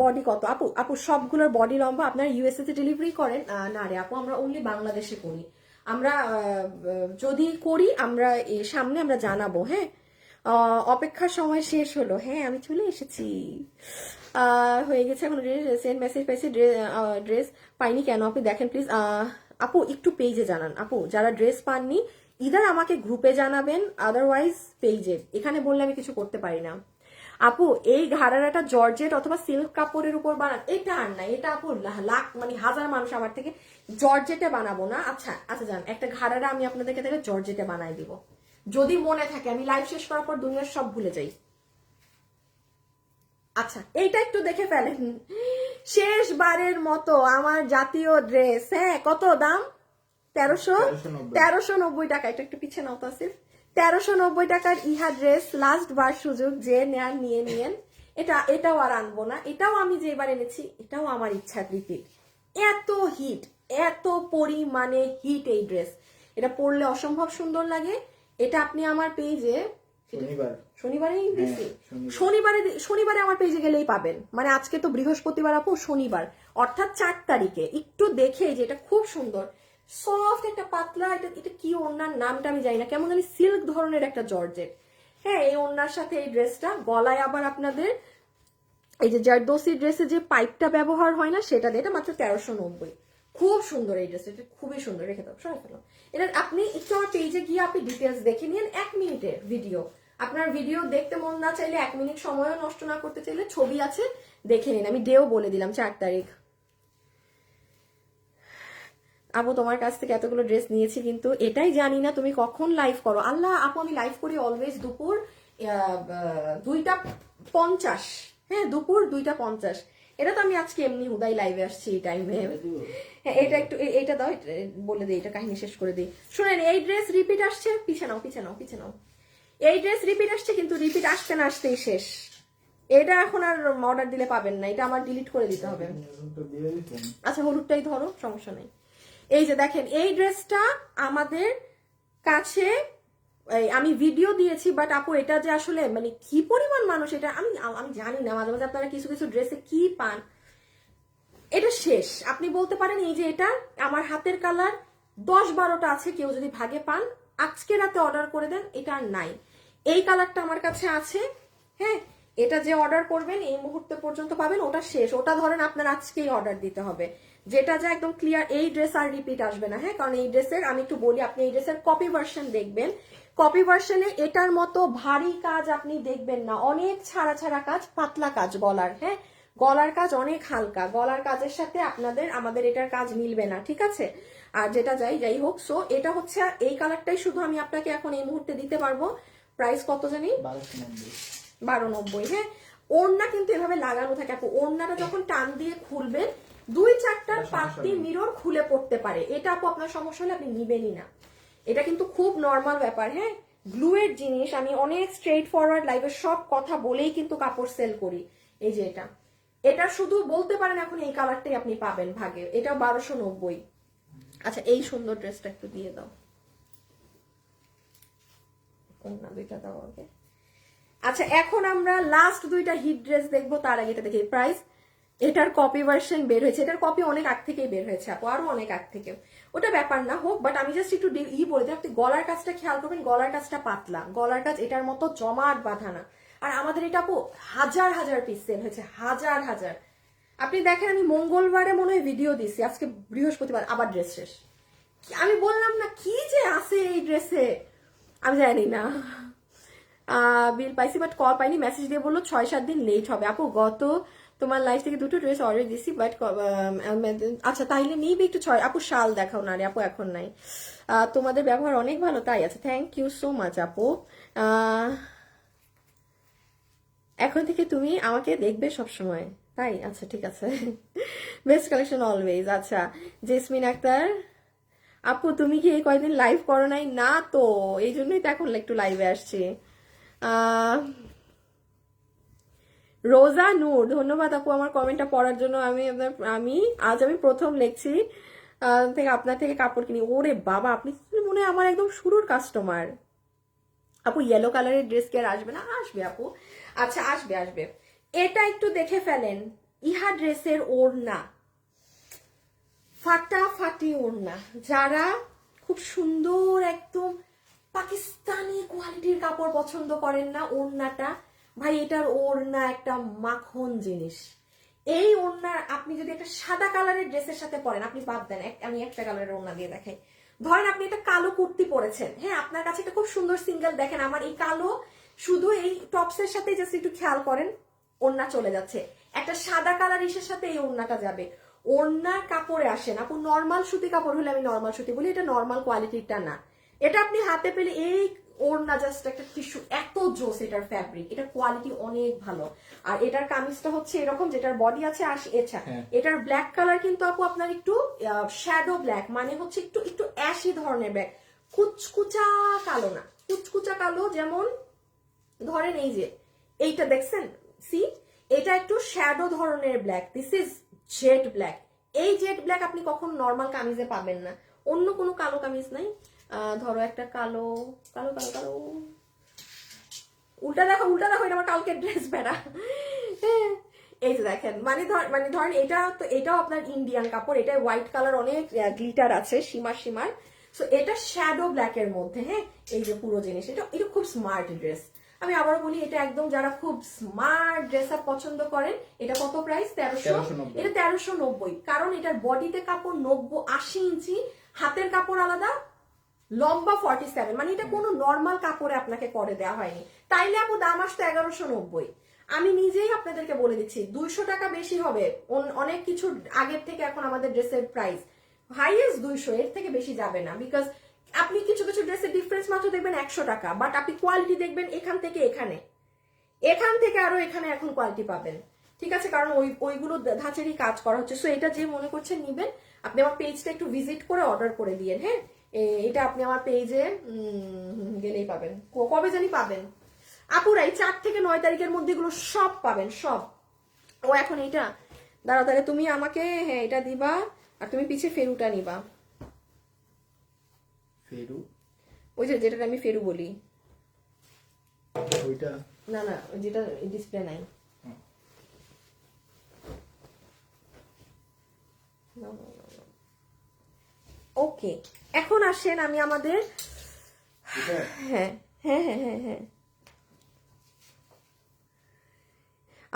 বডি কত আপু? আপু সবগুলোর বডি লম্বা। আপনার ইউএসএ তে ডেলিভারি করেন? না রে আপু, আমরা অনলি বাংলাদেশে করি। আমরা যদি করি আমরা সামনে আমরা জানাবো। হ্যাঁ অপেক্ষার সময় শেষ হলো, হ্যাঁ আমি চলে এসেছি, হয়ে গেছে। এখন সেন্ড মেসেজ পাইছি, ড্রেস পাইনি কেন আপনি দেখেন প্লিজ। আপু একটু পেজে জানান আপু, যারা ড্রেস পাননি ইদার আমাকে গ্রুপে জানাবেন, আদারওয়াইজ পেজে, এখানে বললে আমি কিছু করতে পারি না। আপু এই ঘাড়ারাটা জর্জেট অথবা সিল্ক কাপড়ের উপর বানান, এটা আর না, এটা আপু লাখ মানে হাজার মানুষ আমার থেকে জর্জেটে বানাবো না। আচ্ছা জান, একটা ঘাড়ারা আমি আপনাদেরকে দেখে জর্জেটে বানাই দিব, যদি মনে থাকে। আমি লাইভ শেষ করার পর দুনিয়ার সব ভুলে যাই। আচ্ছা এইটা একটু দেখে ফেলেন, শেষবারের মতো আমার জাতীয় ড্রেস। হ্যাঁ কত দাম? 1390 টাকা। এটা একটু পিছিয়ে নাও তো আসিফ। 1390 টাকার ইহা ড্রেস, লাস্ট বার সুযোগ, যে নেয়ার নিয়ে নিয়েন। এটাও আর আনবো না, এটাও আমি যে এবার এনেছি এটাও আমার ইচ্ছা রিপিট। এত হিট, এত পরিমাণে হিট এই ড্রেস, এটা পরলে অসম্ভব সুন্দর লাগে। এটা আপনি আমার পেজে শনিবারে আমার পেজে গেলেই পাবেন, মানে আজকে তো বৃহস্পতিবার আপু, শনিবার অর্থাৎ 4 তারিখে একটু দেখে যে এটা খুব সুন্দর সফট একটা পাতলা, এটা কি ওড়নার নামটা আমি জানি না, কেমন জানি সিল্ক ধরনের একটা জর্জেট। হ্যাঁ এই ওড়নার সাথে এই ড্রেসটা, গলায় আবার আপনাদের এই যে জারদোসি ড্রেসে যে পাইপটা ব্যবহার হয় না সেটা দিয়ে, এটা মাত্র 1390। খুব সুন্দর এই ড্রেস, এটা খুবই সুন্দর। রেখে দাও, সরাই ফেলো এটা। আপনি একটু আমার পেজে গিয়ে আপনি ডিটেলস দেখে নিন, 1 মিনিটের ভিডিও। আপনার ভিডিও দেখতে মন না চাইলে, 1 মিনিট সময়ও নষ্ট না করতে চাইলে, ছবি আছে দেখে নিন। আমি ডেও বলে দিলাম 4 তারিখ। আপু তোমার কাছ থেকে এতগুলো ড্রেস নিয়েছি, কিন্তু এটাই জানি না তুমি কখন লাইভ করো। আল্লাহ আপু আমি লাইভ করি অলওয়েজ দুপুর 2:50। হ্যাঁ দুপুর 2:50। এটা তো আমি আজকে এমনি হুদাই লাইভে আসছি এই টাইমে। হ্যাঁ এটা একটু এটা দাও, বলে দিই, এটা কাহিনী শেষ করে দিই। শুনেন এই ড্রেস রিপিট আসছে, পিছে নাও। এই ড্রেস রিপিট আসছে, কিন্তু রিপিট আসতে না আসতেই শেষ। এটা এখন আর অর্ডার দিলে পাবেন না, এটা আমার ডিলিট করে দিতে হবে। আচ্ছা হলুদটাই ধরো, সমস্যা নেই। এই যে দেখেন এই ড্রেসটা আমাদের কাছে আমি ভিডিও দিয়েছি, বাট আপু এটা যে আসলে মানে কি পরিমাণ মানুষ, এটা আমি আমি জানি না। মাঝে মাঝে আপনারা কিছু কিছু ড্রেসে কি পান, এটা শেষ। আপনি বলতে পারেন এই যে এটা আমার হাতের কালার 10-12টা আছে, কেউ যদি ভাগে পান আজকে রাতে অর্ডার করে দেন, এটা আর নাই। এই কালারটা আমার কাছে আছে, হ্যাঁ, এটা যে অর্ডার করবেন এই মুহূর্তে পর্যন্ত পাবেন, ওটা শেষ। ওটা ধরেন আপনার আজকেই অর্ডার দিতে হবে, যেটা যে একদম ক্লিয়ার। এই ড্রেস আর রিপিট আসবে না, হ্যাঁ, কারণ এই ড্রেসের আমি একটু বলি, আপনি এই ড্রেসের কপি ভার্সন দেখবেন, কপি ভার্সনে এটার মতো ভারী কাজ আপনি দেখবেন না, অনেক ছাড়া ছাড়া কাজ, পাতলা কাজ গলার, হ্যাঁ, গলার কাজ অনেক হালকা, গলার কাজের সাথে আমাদের এটার কাজ মিলবে না, ঠিক আছে। আর যেটা যাই হোক, সো এটা হচ্ছে এই কালারটাই শুধু আমি আপনাকে এখন এই মুহূর্তে দিতে পারবো। প্রাইস কত জানি? 1290। হ্যাঁ, ওড়না কিন্তু এভাবে লাগানো থাকে আপু, ওড়নাটা যখন টান দিয়ে খুলবেন 2-4টার পাত্তি মিরর খুলে পড়তে পারে, এটা আপু আপনার সমস্যা হলে আপনি নিবেনই না, এটা কিন্তু খুব নর্মাল ব্যাপার। হ্যাঁ, গ্লুয়ের জিনিস, আমি অনেক স্ট্রেট ফরওয়ার্ড লাইভে সব কথা বলেই কিন্তু কাপড় সেল করি। এই যে এটা শুধু বলতে পারেন এখন এই কালারটাই আপনি পাবেন ভাগে, এটা 1290। আচ্ছা, এই সুন্দর ড্রেসটা একটু দিয়ে দাও, না দুইটা দাও আগে। আচ্ছা, এখন আমরা লাস্ট দুইটা হিট ড্রেস দেখবো, তার আগে এটা দেখি প্রাইস। এটার কপি ভার্সন বের হয়েছে, এটার কপি অনেক আগ থেকেই বের হয়েছে আপু, আরো অনেক আগ থেকে, ওটা ব্যাপার না হোক, বাট আমি জাস্ট একটু বলে দিই, আপনি গলার কাজটা খেয়াল করবেন, গলার কাজটা পাতলা, গলার কাজ এটার মতো জমাট বাঁধা না। আর আমাদের এটা আপু হাজার হাজার পিস সেল হয়েছে, হাজার হাজার। আপনি দেখেন, আমি মঙ্গলবারে মনে হয় ভিডিও দিছি, আজকে বৃহস্পতিবার আবার ড্রেস শেষ। আমি বললাম না কি যে আছে এই ড্রেসে, আমি জানি না। বিল পাইছি বাট কল পাইনি, মেসেজ দিয়ে বললো 6-7 দিন লেট হবে। আপু গত তোমার লাইফ থেকে 2টো ড্রেস অর্ডার দিছি, বাট আচ্ছা তাইলে নিবে একটু 6 আপু শাল দেখাও না রে আপু, এখন নাই। তোমাদের ব্যবহার অনেক ভালো, তাই আছে, থ্যাংক ইউ সো মাচ আপু। এখন থেকে তুমি আমাকে দেখবে সবসময়, তাই? আচ্ছা ঠিক আছে, বেস্ট কালেকশন অলওয়েজ। আচ্ছা, জেসমিন আক্তার আপু তুমি কি এই কয়দিন লাইভ করো নাই? না তো, এই জন্যই তো এখন একটু লাইভে আসছি। রোজা নূর, ধন্যবাদ আপু আমার কমেন্টটা পড়ার জন্য। আজ আমি প্রথম লিখছি থেকে আপনার থেকে কাপড় কিনি। ওরে বাবা, আপনি মনে হয় আমার একদম শুরুর কাস্টমার। আপু ইয়েলো কালারের ড্রেস কি আর আসবে না? আসবে আপু, আচ্ছা আসবে আসবে। এটা একটু দেখে ফেলেন, ইহা ড্রেসের ওড়না ফাটাফাটি ওড়না, যারা খুব সুন্দর একদম পাকিস্তানি কোয়ালিটির কাপড় পছন্দ করেন না, ওড়নাটা ভাই, এটার ওড়না একটা মাখন জিনিস। এই ওড়না আপনি যদি একটা সাদা কালারের ড্রেসের সাথে পরেন, আপনি বাদ দেন, আমি একটা কালারের ওড়না দিয়ে দেখাই। ধরেন আপনি একটা কালো কুর্তি পরেছেন, হ্যাঁ, আপনার কাছে একটা খুব সুন্দর সিঙ্গেল, দেখেন আমার এই কালো শুধু এই টপসের সাথে জাস্ট একটু খেয়াল করেন, ওড়না চলে যাচ্ছে। একটা সাদা কালার ইসের সাথে এই ওড়নাটা যাবে, ওড়নার কাপড়ে আসেন আপু। নর্মাল সুতি কাপড় হলে আমি নর্মাল সুতি বলি, এটা নর্মাল কোয়ালিটিটা না। এটা আপনি হাতে পেলে এই ওড়না জাস্ট একটা টিস্যু, এত জোস এটার ফ্যাব্রিক, এটার কোয়ালিটি অনেক ভালো। আর এটার কামিজটা হচ্ছে এরকম, যেটার বডি আছে এছাড়া এটার ব্ল্যাক কালার কিন্তু আপু আপনার একটু শ্যাডো ব্ল্যাক, মানে হচ্ছে একটু একটু অ্যাশি ধরনের ব্ল্যাক, কুচকুচা কালো না, কুচকুচা কালো। যেমন ধরেন এই যে এইটা দেখছেন, সি, এটা একটু শ্যাডো ধরনের black, this is jet black. এই জেড ব্ল্যাক আপনি কখন নর্মাল কামিজে পাবেন না, অন্য কোনো কালো কামিজ নাই। ধরো একটা কালো কালো কালো কালো, উল্টা দেখো উল্টা দেখো, এটা আমার কালকের ড্রেস বেড়া। এই যে দেখেন, মানে ধরেন এটা তো, এটাও আপনার ইন্ডিয়ান কাপড়, এটা হোয়াইট কালার অনেক গ্লিটার আছে, সীমার সীমার। সো এটা শ্যাডো ব্ল্যাক এর মধ্যে, হ্যাঁ, এই যে পুরো জিনিস, এটা খুব স্মার্ট ড্রেস। আমি আবারও বলি, এটা একদম যারা খুব স্মার্ট ড্রেস আপ পছন্দ করেন, এটা কত প্রাইস? 1390। এটা 1390, কারণ এটার বডিতে কাপড় 80 ইঞ্চি, হাতের কাপড় আলাদা, লম্বা 47, মানে এটা কোনো নর্মাল কাপড়ে আপনাকে করে দেওয়া হয়নি। তাইলে আপু দাম আসতো 1190। আমি নিজেই আপনাদেরকে বলে দিচ্ছি 200 টাকা বেশি হবে অনেক কিছু আগের থেকে। এখন আমাদের ড্রেসের প্রাইস হাইয়েস্ট 200, এর থেকে বেশি যাবে না, বিকজ আপনি কিছু কিছু ড্রেসের ডিফারেন্স মাত্র দেখবেন 100 টাকা, বাট আপনি কোয়ালিটি দেখবেন এখান থেকে এখানে, এখান থেকে আরো এখানে এখন কোয়ালিটি পাবেন, ঠিক আছে, কারণ ওইগুলো ধাঁচেরই কাজ করা হচ্ছে। সো এটা যে মনে করছেন নিবেন, আপনি আমার পেজটা একটু ভিজিট করে অর্ডার করে দিয়েন, হ্যাঁ, এটা আপনি আমার পেজে গেলেই পাবেন। কবে জানি পাবেন আপুরাই, 4 থেকে 9 তারিখের মধ্যে এগুলো সব পাবেন, সব। ও এখন এইটা দাঁড়াও, তাহলে তুমি আমাকে, হ্যাঁ, এটা দিবা, আর তুমি পিছে ফেরুটা নিবা। ফেরু ওই যে যেটা আমি ফেরু বলি, ওইটা না না যেটা ডিসপ্লে নাই। ওকে, এখন আসেন আমি আমাদের, হ্যাঁ হ্যাঁ হ্যাঁ হ্যাঁ হ্যাঁ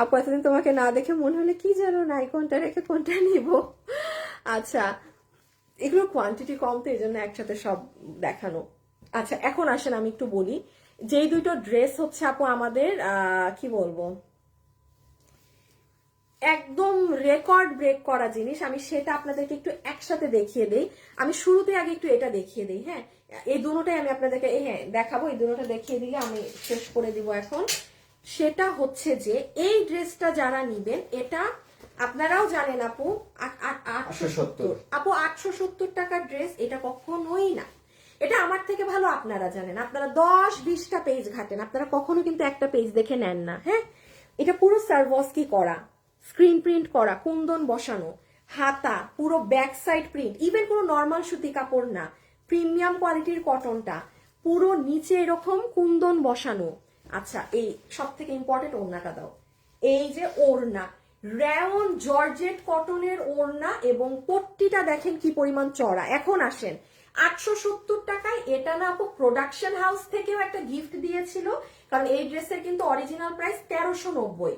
আপু এতদিন তোমাকে না দেখে মনে হলে কি জানো নাই কোনটা রেখে কোনটা নিব। আচ্ছা, এগুলো কোয়ান্টিটি কম তো এই জন্য একসাথে সব দেখানো। আচ্ছা এখন আসেন আমি একটু বলি, যেই দুটো ড্রেস হচ্ছে আপু আমাদের কি বলবো একদম রেকর্ড ব্রেক করা জিনিস, আমি সেটা আপনাদেরকে একটু একসাথে দেখিয়ে দেই। আমি শুরুতে আগে একটু এটা দেখিয়ে দিই, হ্যাঁ এই দুটোটাই আমি আপনাদেরকে হ্যাঁ দেখাবো, এই দুটোটা দেখিয়ে দিলে আমি শেষ করে দিব এখন। সেটা হচ্ছে যে এই ড্রেসটা যারা নিবেন, এটা আপনারাও জানেন আপু 870 আপু 870 টাকার ড্রেস, এটা কখনোই না। এটা আমার থেকে ভালো আপনারা জানেন, আপনারা 10-20টা পেজ ঘাটেন, আপনারা কখনো কিন্তু একটা পেজ দেখে নেন না। হ্যাঁ, এটা পুরো সার্ভসকি করা, স্ক্রিন প্রিন্ট করা, কুন্দন বসানো, হাতা পুরো ব্যাক সাইড প্রিন্ট, ইভেন কোনো নর্মাল সুতি কাপড় না, প্রিমিয়াম কোয়ালিটির কটনটা, পুরো নিচে এরকম কুন্দন বসানো। আচ্ছা এই সব থেকে ইম্পর্টেন্ট, ওড়নাটা দাও। এই যে ওড়না, রেয়ন জর্জেট কটনের ওড়না, এবং পট্টিটা দেখেন কি পরিমাণ চড়া। এখন আসেন 870 টাকায়, এটা না আপু প্রোডাকশন হাউস থেকেও একটা গিফট দিয়েছিল, কারণ এই ড্রেসের কিন্তু অরিজিনাল প্রাইস 1390।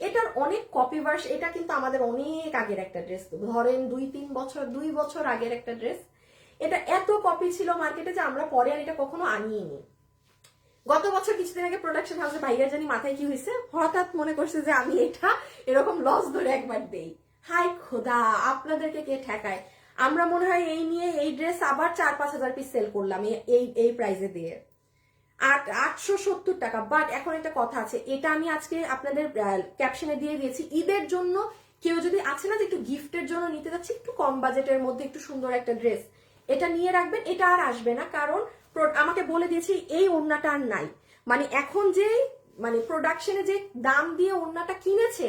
এটার অনেক কপি ভার্স, এটা কিন্তু আমাদের অনেক আগের একটা ড্রেস, ধরেন 2 বছর আগের একটা ড্রেস। এটা এত কপি ছিল মার্কেটে যে আমরা পরে আর এটা কখনো আনিনি। গত বছর কিছুদিন আগে প্রোডাকশন হাউসে ভাইয়ার জানি মাথায় কি হয়েছে, হঠাৎ মনে করছে যে আমি এটা এরকম লস ধরে একবার দেই। হাই খোদা, আপনাদেরকে কে ঠেকায়। আমরা মনে হয় এই নিয়ে এই ড্রেস আবার 4-5 হাজার পিস সেল করলাম এই প্রাইসে দিয়ে, 870 টাকা। বাট এখন একটা কথা আছে, এটা আমি আজকে আপনাদের ক্যাপশনে দিয়ে দিয়েছি, ঈদের জন্য কেউ যদি আছে না যে একটু গিফটের জন্য নিতে যাচ্ছে একটু কম বাজেটের মধ্যে একটু সুন্দর একটা ড্রেস, এটা নিয়ে রাখবেন। এটা আর আসবে না, কারণ আমাকে বলে দিয়েছি এই ওড়নাটা আর নাই। মানে এখন যে মানে প্রোডাকশনে যে দাম দিয়ে ওড়নাটা কিনেছে,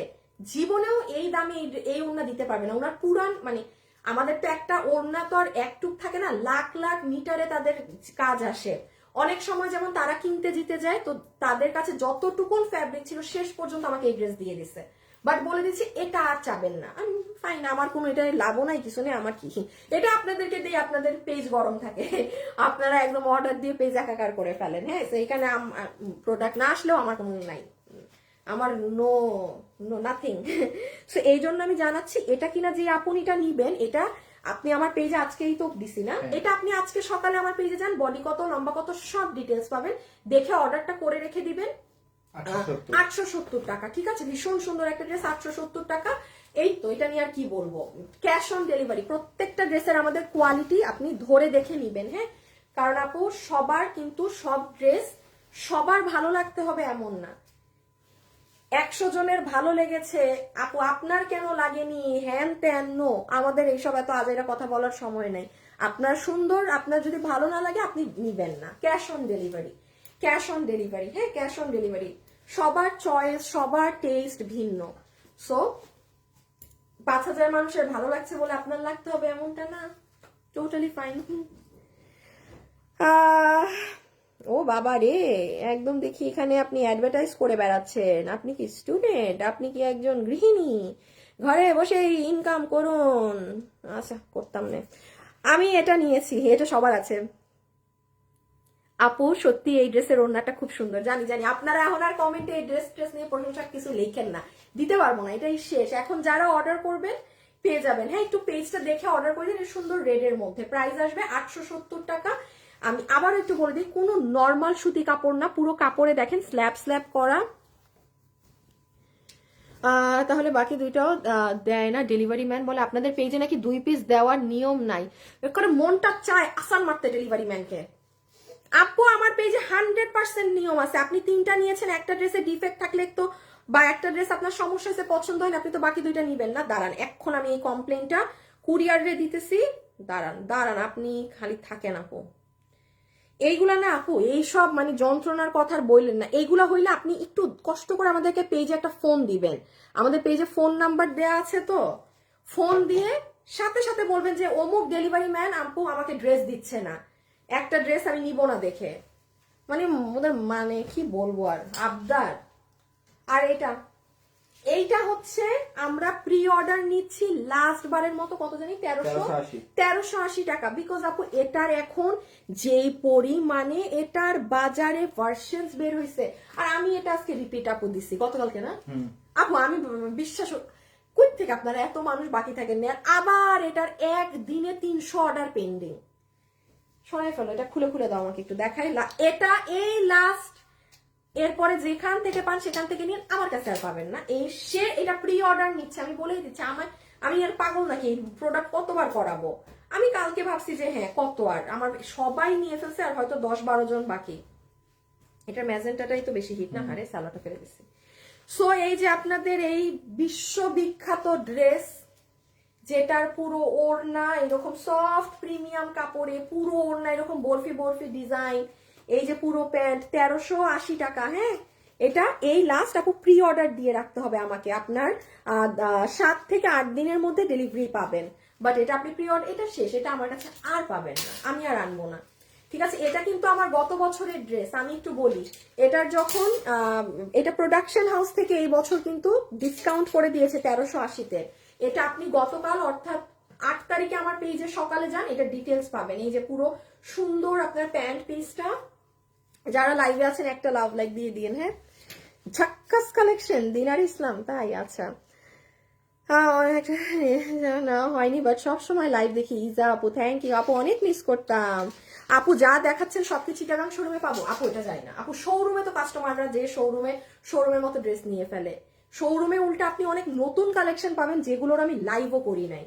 জীবনেও এই দামে এই ওড়না দিতে পারবে না। ওনার পুরান মানে আমাদের তো একটা ওড়না তো আর একটুক থাকে না, লাখ লাখ মিটারে তাদের কাজ আসে। অনেক সময় যেমন তারা কিনতে জিতে যায়, তো তাদের কাছে যতটুকুন ফ্যাব্রিক ছিল শেষ পর্যন্ত আমাকে এই ড্রেস দিয়ে দিছে। বাট বলে দিচ্ছি এটা আর চাবেন না, আমি ফাইন, আমার কোনো এটা লাভও নাই কিছু নেই, আমার কি এটা আপনাদেরকে দিয়ে আপনাদের পেজ গরম থাকে, আপনারা একদম অর্ডার দিয়ে পেজ একাকার করে ফেলেন। হ্যাঁ, তো এখানে প্রোডাক্ট না আসলেও আমার কোনো নাই, আমার নো নো নাথিং। সো এই জন্য আমি জানাচ্ছি, এটা কিনা যে আপনিটা নিবেন, এটা আপনি আমার পেজে আজকেই তো দিছি না, এটা আপনি আজকে সকালে আমার পেজে যান, বডি কত লম্বা কত সব ডিটেলস পাবেন, দেখে অর্ডারটা করে রেখে দিবেন। 870 টাকা, ঠিক আছে, ভীষণ সুন্দর একটা ড্রেস, 870 টাকা। এই তো, এটা নিয়ে আর কি বলবো। ক্যাশ অন ডেলিভারি, প্রত্যেকটা ড্রেসের আমাদের কোয়ালিটি আপনি ধরে দেখে নিবেন। হ্যাঁ, কারণ আপু সবার কিন্তু সব ড্রেস সবার ভালো লাগতে হবে এমন না। 100 জনের ভালো লেগেছে আপু আপনার কেন লাগেনি, হ্যান ত্যান, নো, আমাদের এইসব এত আজেরা কথা বলার সময় নেই। আপনার সুন্দর, আপনার যদি ভালো না লাগে আপনি নিবেন না। Cash on delivery, cash on delivery, হ্যাঁ ক্যাশ অন ডেলিভারি। সবার চয়েস, সবার টেস্ট ভিন্ন। সো 5000 মানুষের ভালো লাগছে বলে আপনার লাগতে হবে এমনটা না, টোটালি ফাইন। ও বাবা রে, একদম দেখি এখানে আপনি অ্যাডভার্টাইজ করে বেড়াচ্ছেন। আপনি কি স্টুডেন্ট, আপনি কি একজন গৃহিণী, ঘরে বসে ইনকাম করুন? আচ্ছা, করতাম না। আমি এটা নিয়েছি, এটা সবার আছে। আপু সত্যি এই ড্রেসের ওড়নাটা খুব সুন্দর, জানি জানি আপনারা এখন আর কমেন্টে এই ড্রেস নিয়ে প্রশংসা কিছু লেখেন না, দিতে পারবো না, এটাই শেষ। এখন যারা অর্ডার করবেন পেয়ে যাবেন। হ্যাঁ, একটু পেজটা দেখে অর্ডার করে দিন, সুন্দর রেডের মধ্যে। প্রাইস আসবে 870 টাকা। আমি আবার একটু বলে দিই, কোনো নর্মাল সুতি কাপড় না, পুরো কাপড়ে দেখেন স্ল্যাব স্ল্যাব করা। তাহলে বাকি দুইটাও দেয় না। ডেলিভারি ম্যান বলে আপনাদের পেজে নাকি 2 পিস দেওয়ার নিয়ম নাই, করে মনটা চায় আসান মারতে ডেলিভারি ম্যানকে। আপু আমার পেজে 100% নিয়ম আছে। আপনি 3টা নিয়েছেন, একটা ড্রেসে ডিফেক্ট থাকলে তো, বা একটা ড্রেস আপনার সমস্যা হয়েছে পছন্দ হয় না, আপনি তো বাকি 2টা নিবেন না। দাঁড়ান, এখন আমি এই কমপ্লেনটা কুরিয়ারে দিতেছি, দাঁড়ান দাঁড়ান, আপনি খালি থাকেন আপু। এইগুলা না আপু, এইসব মানে যন্ত্রণার কথা বললেন না। এইগুলা হইলে আপনি একটু কষ্ট করে আমাদেরকে পেজে একটা ফোন দিবেন, আমাদের পেজে ফোন নাম্বার দেয়া আছে, তো ফোন দিয়ে সাথে সাথে বলবেন যে অমুক ডেলিভারি ম্যান আপু আমাকে ড্রেস দিচ্ছে না, একটা ড্রেস আমি নিব না দেখে, মানে ওদের মানে কি বলবো আর আবদার। আর এইটা হচ্ছে আমরা প্রি অর্ডার নিচ্ছি লাস্ট বারের মতো, কত জানি 1380 টাকা। বিকজ আপু এটার এখন যেই পরিমাণে এটার বাজারে ভার্সনস বের হয়েছে, আর আমি এটা আজকে রিপিট আপু দিছি গতকালকে না আপু, আমি বিশ্বাস কই থেকে আপনারা এত মানুষ বাকি থাকেন না, আবার এটার একদিনে 300 অর্ডার পেন্ডিং। সরাই ফেলো এটা, খুলে খুলে দাও আমাকে একটু দেখাই। এটা এই লাস্ট, এরপরে যেখান থেকে পান সেখান থেকে নিন, আমার কাছে আর পাবেন না। সে এটা প্রি অর্ডার নিচ্ছে, আমি বলেই দিচ্ছি। আমি আর পাগল নাকি এই প্রোডাক্ট কতবার করাবো। আমি কালকে ভাবছি যে হ্যাঁ কত আর, আমার সবাই নিয়ে ফেলছে আর হয়তো 10-12 জন বাকি। এটার ম্যাজেন্টাটাই তো বেশি হিট না, হারে সালাটা ফেলে দিচ্ছি। সো এই যে আপনাদের এই বিশ্ববিখ্যাত ড্রেস, যেটার পুরো ওড়না এরকম সফট প্রিমিয়াম কাপড়ে, পুরো ওড়না এরকম বরফি বরফি ডিজাইন, এই যে পুরো প্যান্ট 1380 টাকা। হ্যাঁ এটা এই লাস্ট আপু প্রি অর্ডার দিয়ে রাখতে হবে আমাকে, আপনার 7 থেকে 8 দিনের মধ্যে ডেলিভারি পাবেন। বাট এটা আপনি প্রি অর্ডার, এটা শেষ, এটা আমার কাছে আর পাবেন না, আমি আর আনবো না। ঠিক আছে, এটা কিন্তু আমার গত বছরের ড্রেস। আমি একটু বলি, এটার যখন এটা প্রোডাকশন হাউস থেকে এই বছর কিন্তু ডিসকাউন্ট করে দিয়েছে 1380-তে। এটা আপনি গতকাল অর্থাৎ 8 তারিখে আমার পেজে সকালে যান, এটা ডিটেলস পাবেন। এই যে পুরো সুন্দর আপনার প্যান্ট পিসটা, যারা লাইভে আছেন একটা লাভ লাইক দিয়ে দিন। হ্যাঁ ঝাক্কাস কালেকশন, দিনার ইসলাম, তাই আচ্ছা না হয়নি, বাট সবসময় লাইভ দেখি। ইজা আপু থ্যাংক ইউ আপু, অনেক মিস করতাম আপু। যা দেখাচ্ছেন সবকিছু চিটাগাং শোরুমে পাবো আপু, এটা যায় না আপু। শোরুমে তো কাস্টমাররা যে শোরুমের মতো ড্রেস নিয়ে ফেলে, শোরুমে উল্টা আপনি অনেক নতুন কালেকশন পাবেন যেগুলোর আমি লাইভও করি নাই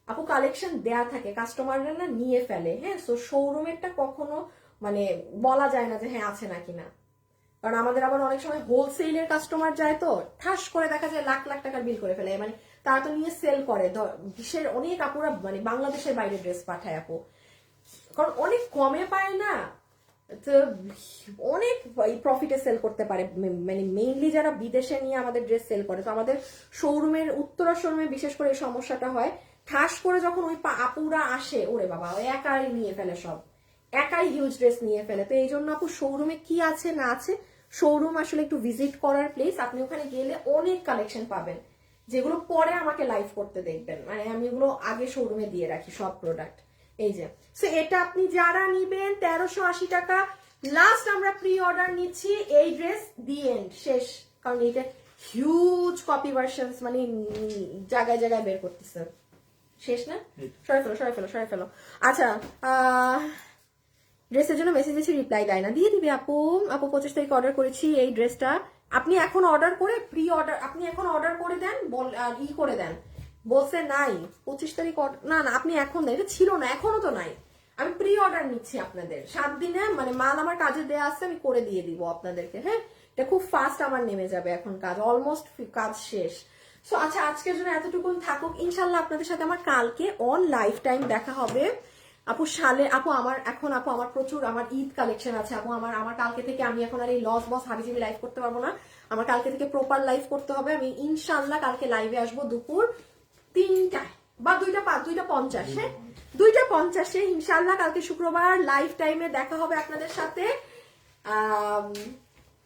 আপু। কালেকশন দেয়া থাকে, কাস্টমাররা না নিয়ে ফেলে। হ্যাঁ সো শোরুমেরটা কখনো মানে বলা যায় না যে হ্যাঁ আছে নাকি না, কারণ আমাদের আবার অনেক সময় হোলসেলের কাস্টমার যায় তো ঠাস করে দেখা যায় লাখ লাখ টাকার বিল করে ফেলে, মানে তারা তো নিয়ে সেল করে। দেশের অনেক আপুরা মানে বাংলাদেশের বাইরে ড্রেস পাঠায় আপু, কারণ অনেক কমে পায় না, তো অনেক প্রফিটে সেল করতে পারে। মানে মেইনলি যারা বিদেশে নিয়ে আমাদের ড্রেস সেল করে, তো আমাদের শোরুমের উত্তরা শোরুমে বিশেষ করে এই সমস্যাটা হয়। ঠাস করে যখন ওই আপুরা আসে, ওরে বাবা একাই নিয়ে ফেলে সব, একাই হিউজ ড্রেস নিয়ে ফেলে। তো এই জন্য আপু শোরুমে কি আছে না আছে, শোরুম আসলে একটু ভিজিট করার প্লেস। আপনি ওখানে গেলে অনেক কালেকশন পাবেন যেগুলো পরে আমাকে লাইভ করতে দেখবেন, মানে আমি এগুলো আগে শোরুমে দিয়ে রাখি সব প্রোডাক্ট। এই যে সো এটা আপনি যারা নিবেন 1380 টাকা লাস্ট আমরা প্রি অর্ডার নিচ্ছি। এই ড্রেস দি এন্ড শেষ, কারণ এটা হিউজ কপি ভার্সনস মানে জায়গায় জায়গায় বের করতেছে। শেষ না, সরাই ফেলো। আচ্ছা ড্রেসের জন্য মেসেজ দিয়েছি, রিপ্লাই দেয় না, দিয়ে দিবে আপু। 25 তারিখ অর্ডার করেছি এই ড্রেসটা। আপনি এখন অর্ডার করে প্রি অর্ডার, আপনি এখন অর্ডার করে দেন, করে দেন, বলছে নাই 25 তারিখ না আপনি এখন দেন, এটা ছিল না, এখনো তো নাই। আমি প্রি অর্ডার নিচ্ছি আপনাদের 7 দিনে, মানে মাল আমার কাজে দেয়া আছে, আমি করে দিয়ে দিব আপনাদেরকে। হ্যাঁ এটা খুব ফাস্ট আমার নেমে যাবে এখন কাজ, অলমোস্ট কাজ শেষ। সো আচ্ছা আজকের জন্য এতটুকুন থাকুক, ইনশাল্লাহ আপনাদের সাথে আমার কালকে অন লাইফ টাইম দেখা হবে আপু। আমার প্রচুর আমার ঈদ কালেকশন আছে আপু। আমার কালকে থেকে আমি এখন আর এই লস বস হাবিজাবি লাইভ করতে পারবো না, আমার কালকে থেকে প্রপার লাইভ করতে হবে। আমি ইনশাল্লাহ কালকে লাইভে আসবো দুপুর 3টায় বা 2:50। হ্যাঁ 2:50 ইনশাল্লাহ কালকে শুক্রবার লাইভ টাইমে দেখা হবে আপনাদের সাথে।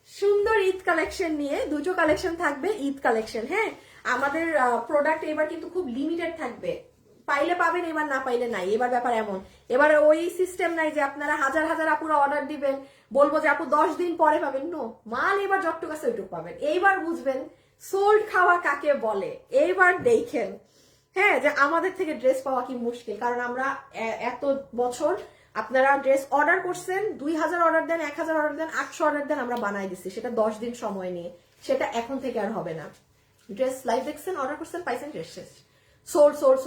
সুন্দর ঈদ কালেকশন নিয়ে, দুটো কালেকশন থাকবে ঈদ কালেকশন। হ্যাঁ আমাদের প্রোডাক্ট এবার কিন্তু খুব লিমিটেড থাকবে, পাইলে পাবেন, এবার না পাইলে নাই। এবার ব্যাপার এমন, এবার ওই সিস্টেম নাই যে আপনারা হাজার হাজার আপুরা অর্ডার দিবেন, বলবো যে আপু 10 দিন পরে পাবেন। নো, মাল এবার যতটুকু আছে ওইটুকু পাবেন। এইবার বুঝবেন সোল্ড খাওয়া কাকে বলে, এইবার দেখেন। হ্যাঁ যে আমাদের থেকে ড্রেস পাওয়া কি মুশকিল, কারণ আমরা এত বছর আপনারা ড্রেস অর্ডার করছেন, 2000 অর্ডার দেন, 1000 অর্ডার দেন, 800 অর্ডার দেন, আমরা বানাই দিচ্ছি সেটা 10 দিন সময় নিয়ে। সেটা এখন থেকে আর হবে না। ড্রেস লাইভ দেখছেন, অর্ডার করছেন, পাইছেন, ড্রেস শেষ। সোল্ড সব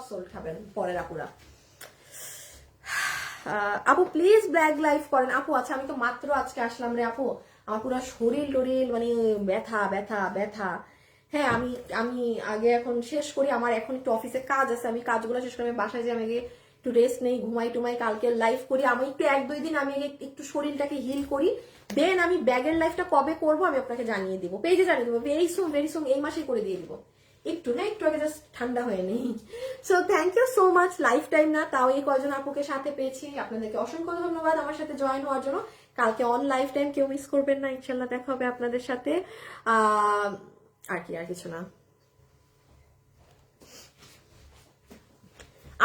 সোল্ড খাবেন পরের আপুরা। আপু প্লিজ ব্ল্যাক লাইভ করেন আপু। আচ্ছা আমি তো মাত্র আজকে আসলাম রে আপু, আমার পুরো শরীর টরিল মানে ব্যথা। হ্যাঁ আমি আগে এখন শেষ করি, আমার এখন একটু অফিসে কাজ আছে, আমি কাজগুলো শেষ করে আমি বাসায় যাই, আমি একটু রেস্ট নেই, ঘুমাই টুমাই, কালকে লাইভ করি। আমি একটু 1-2 দিন আমি একটু শরীরটাকে হিল করি, দেন আমি ব্যাগের লাইফটা কবে করবো আমি আপনাকে জানিয়ে দিব, পেজে জানিয়ে দিব, ভেরি সুন এই মাসেই করে দিয়ে দিব। একটু না, একটু আগে জাস্ট ঠান্ডা হয়ে নেই। So thank you so much. Life time না, তাও এই কয়জন আপুকে সাথে পেয়েছি, আপনাদেরকে অসংখ্য ধন্যবাদ আমার সাথে জয়েন হওয়ার জন্য। কালকে অন লাইফ টাইম কেউ মিস করবেন না, ইনশাল্লাহ দেখা হবে আপনাদের সাথে। আর কি, আর কিছু না।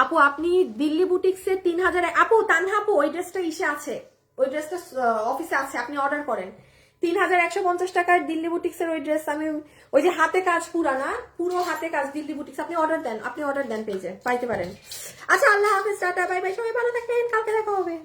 আপু আপনি দিল্লি বুটিক্সের 3000, আপু তানহা আপু ওই ড্রেসটা ইসে আছে, ওই ড্রেসটা অফিসে আছে, আপনি অর্ডার করেন। 3150 টাকার দিল্লি বুটিক্সের ওই ড্রেস, আমি ওই যে হাতে কাজ পুরানা, পুরো হাতে কাজ দিল্লি বুটিক্স, আপনি অর্ডার দেন, আপনি অর্ডার দেন, পেজে পাইতে পারেন। আচ্ছা আল্লাহ হাফেজ, টাটা বাই বাই, সবাই ভালো থাকবেন, কালকে দেখা হবে।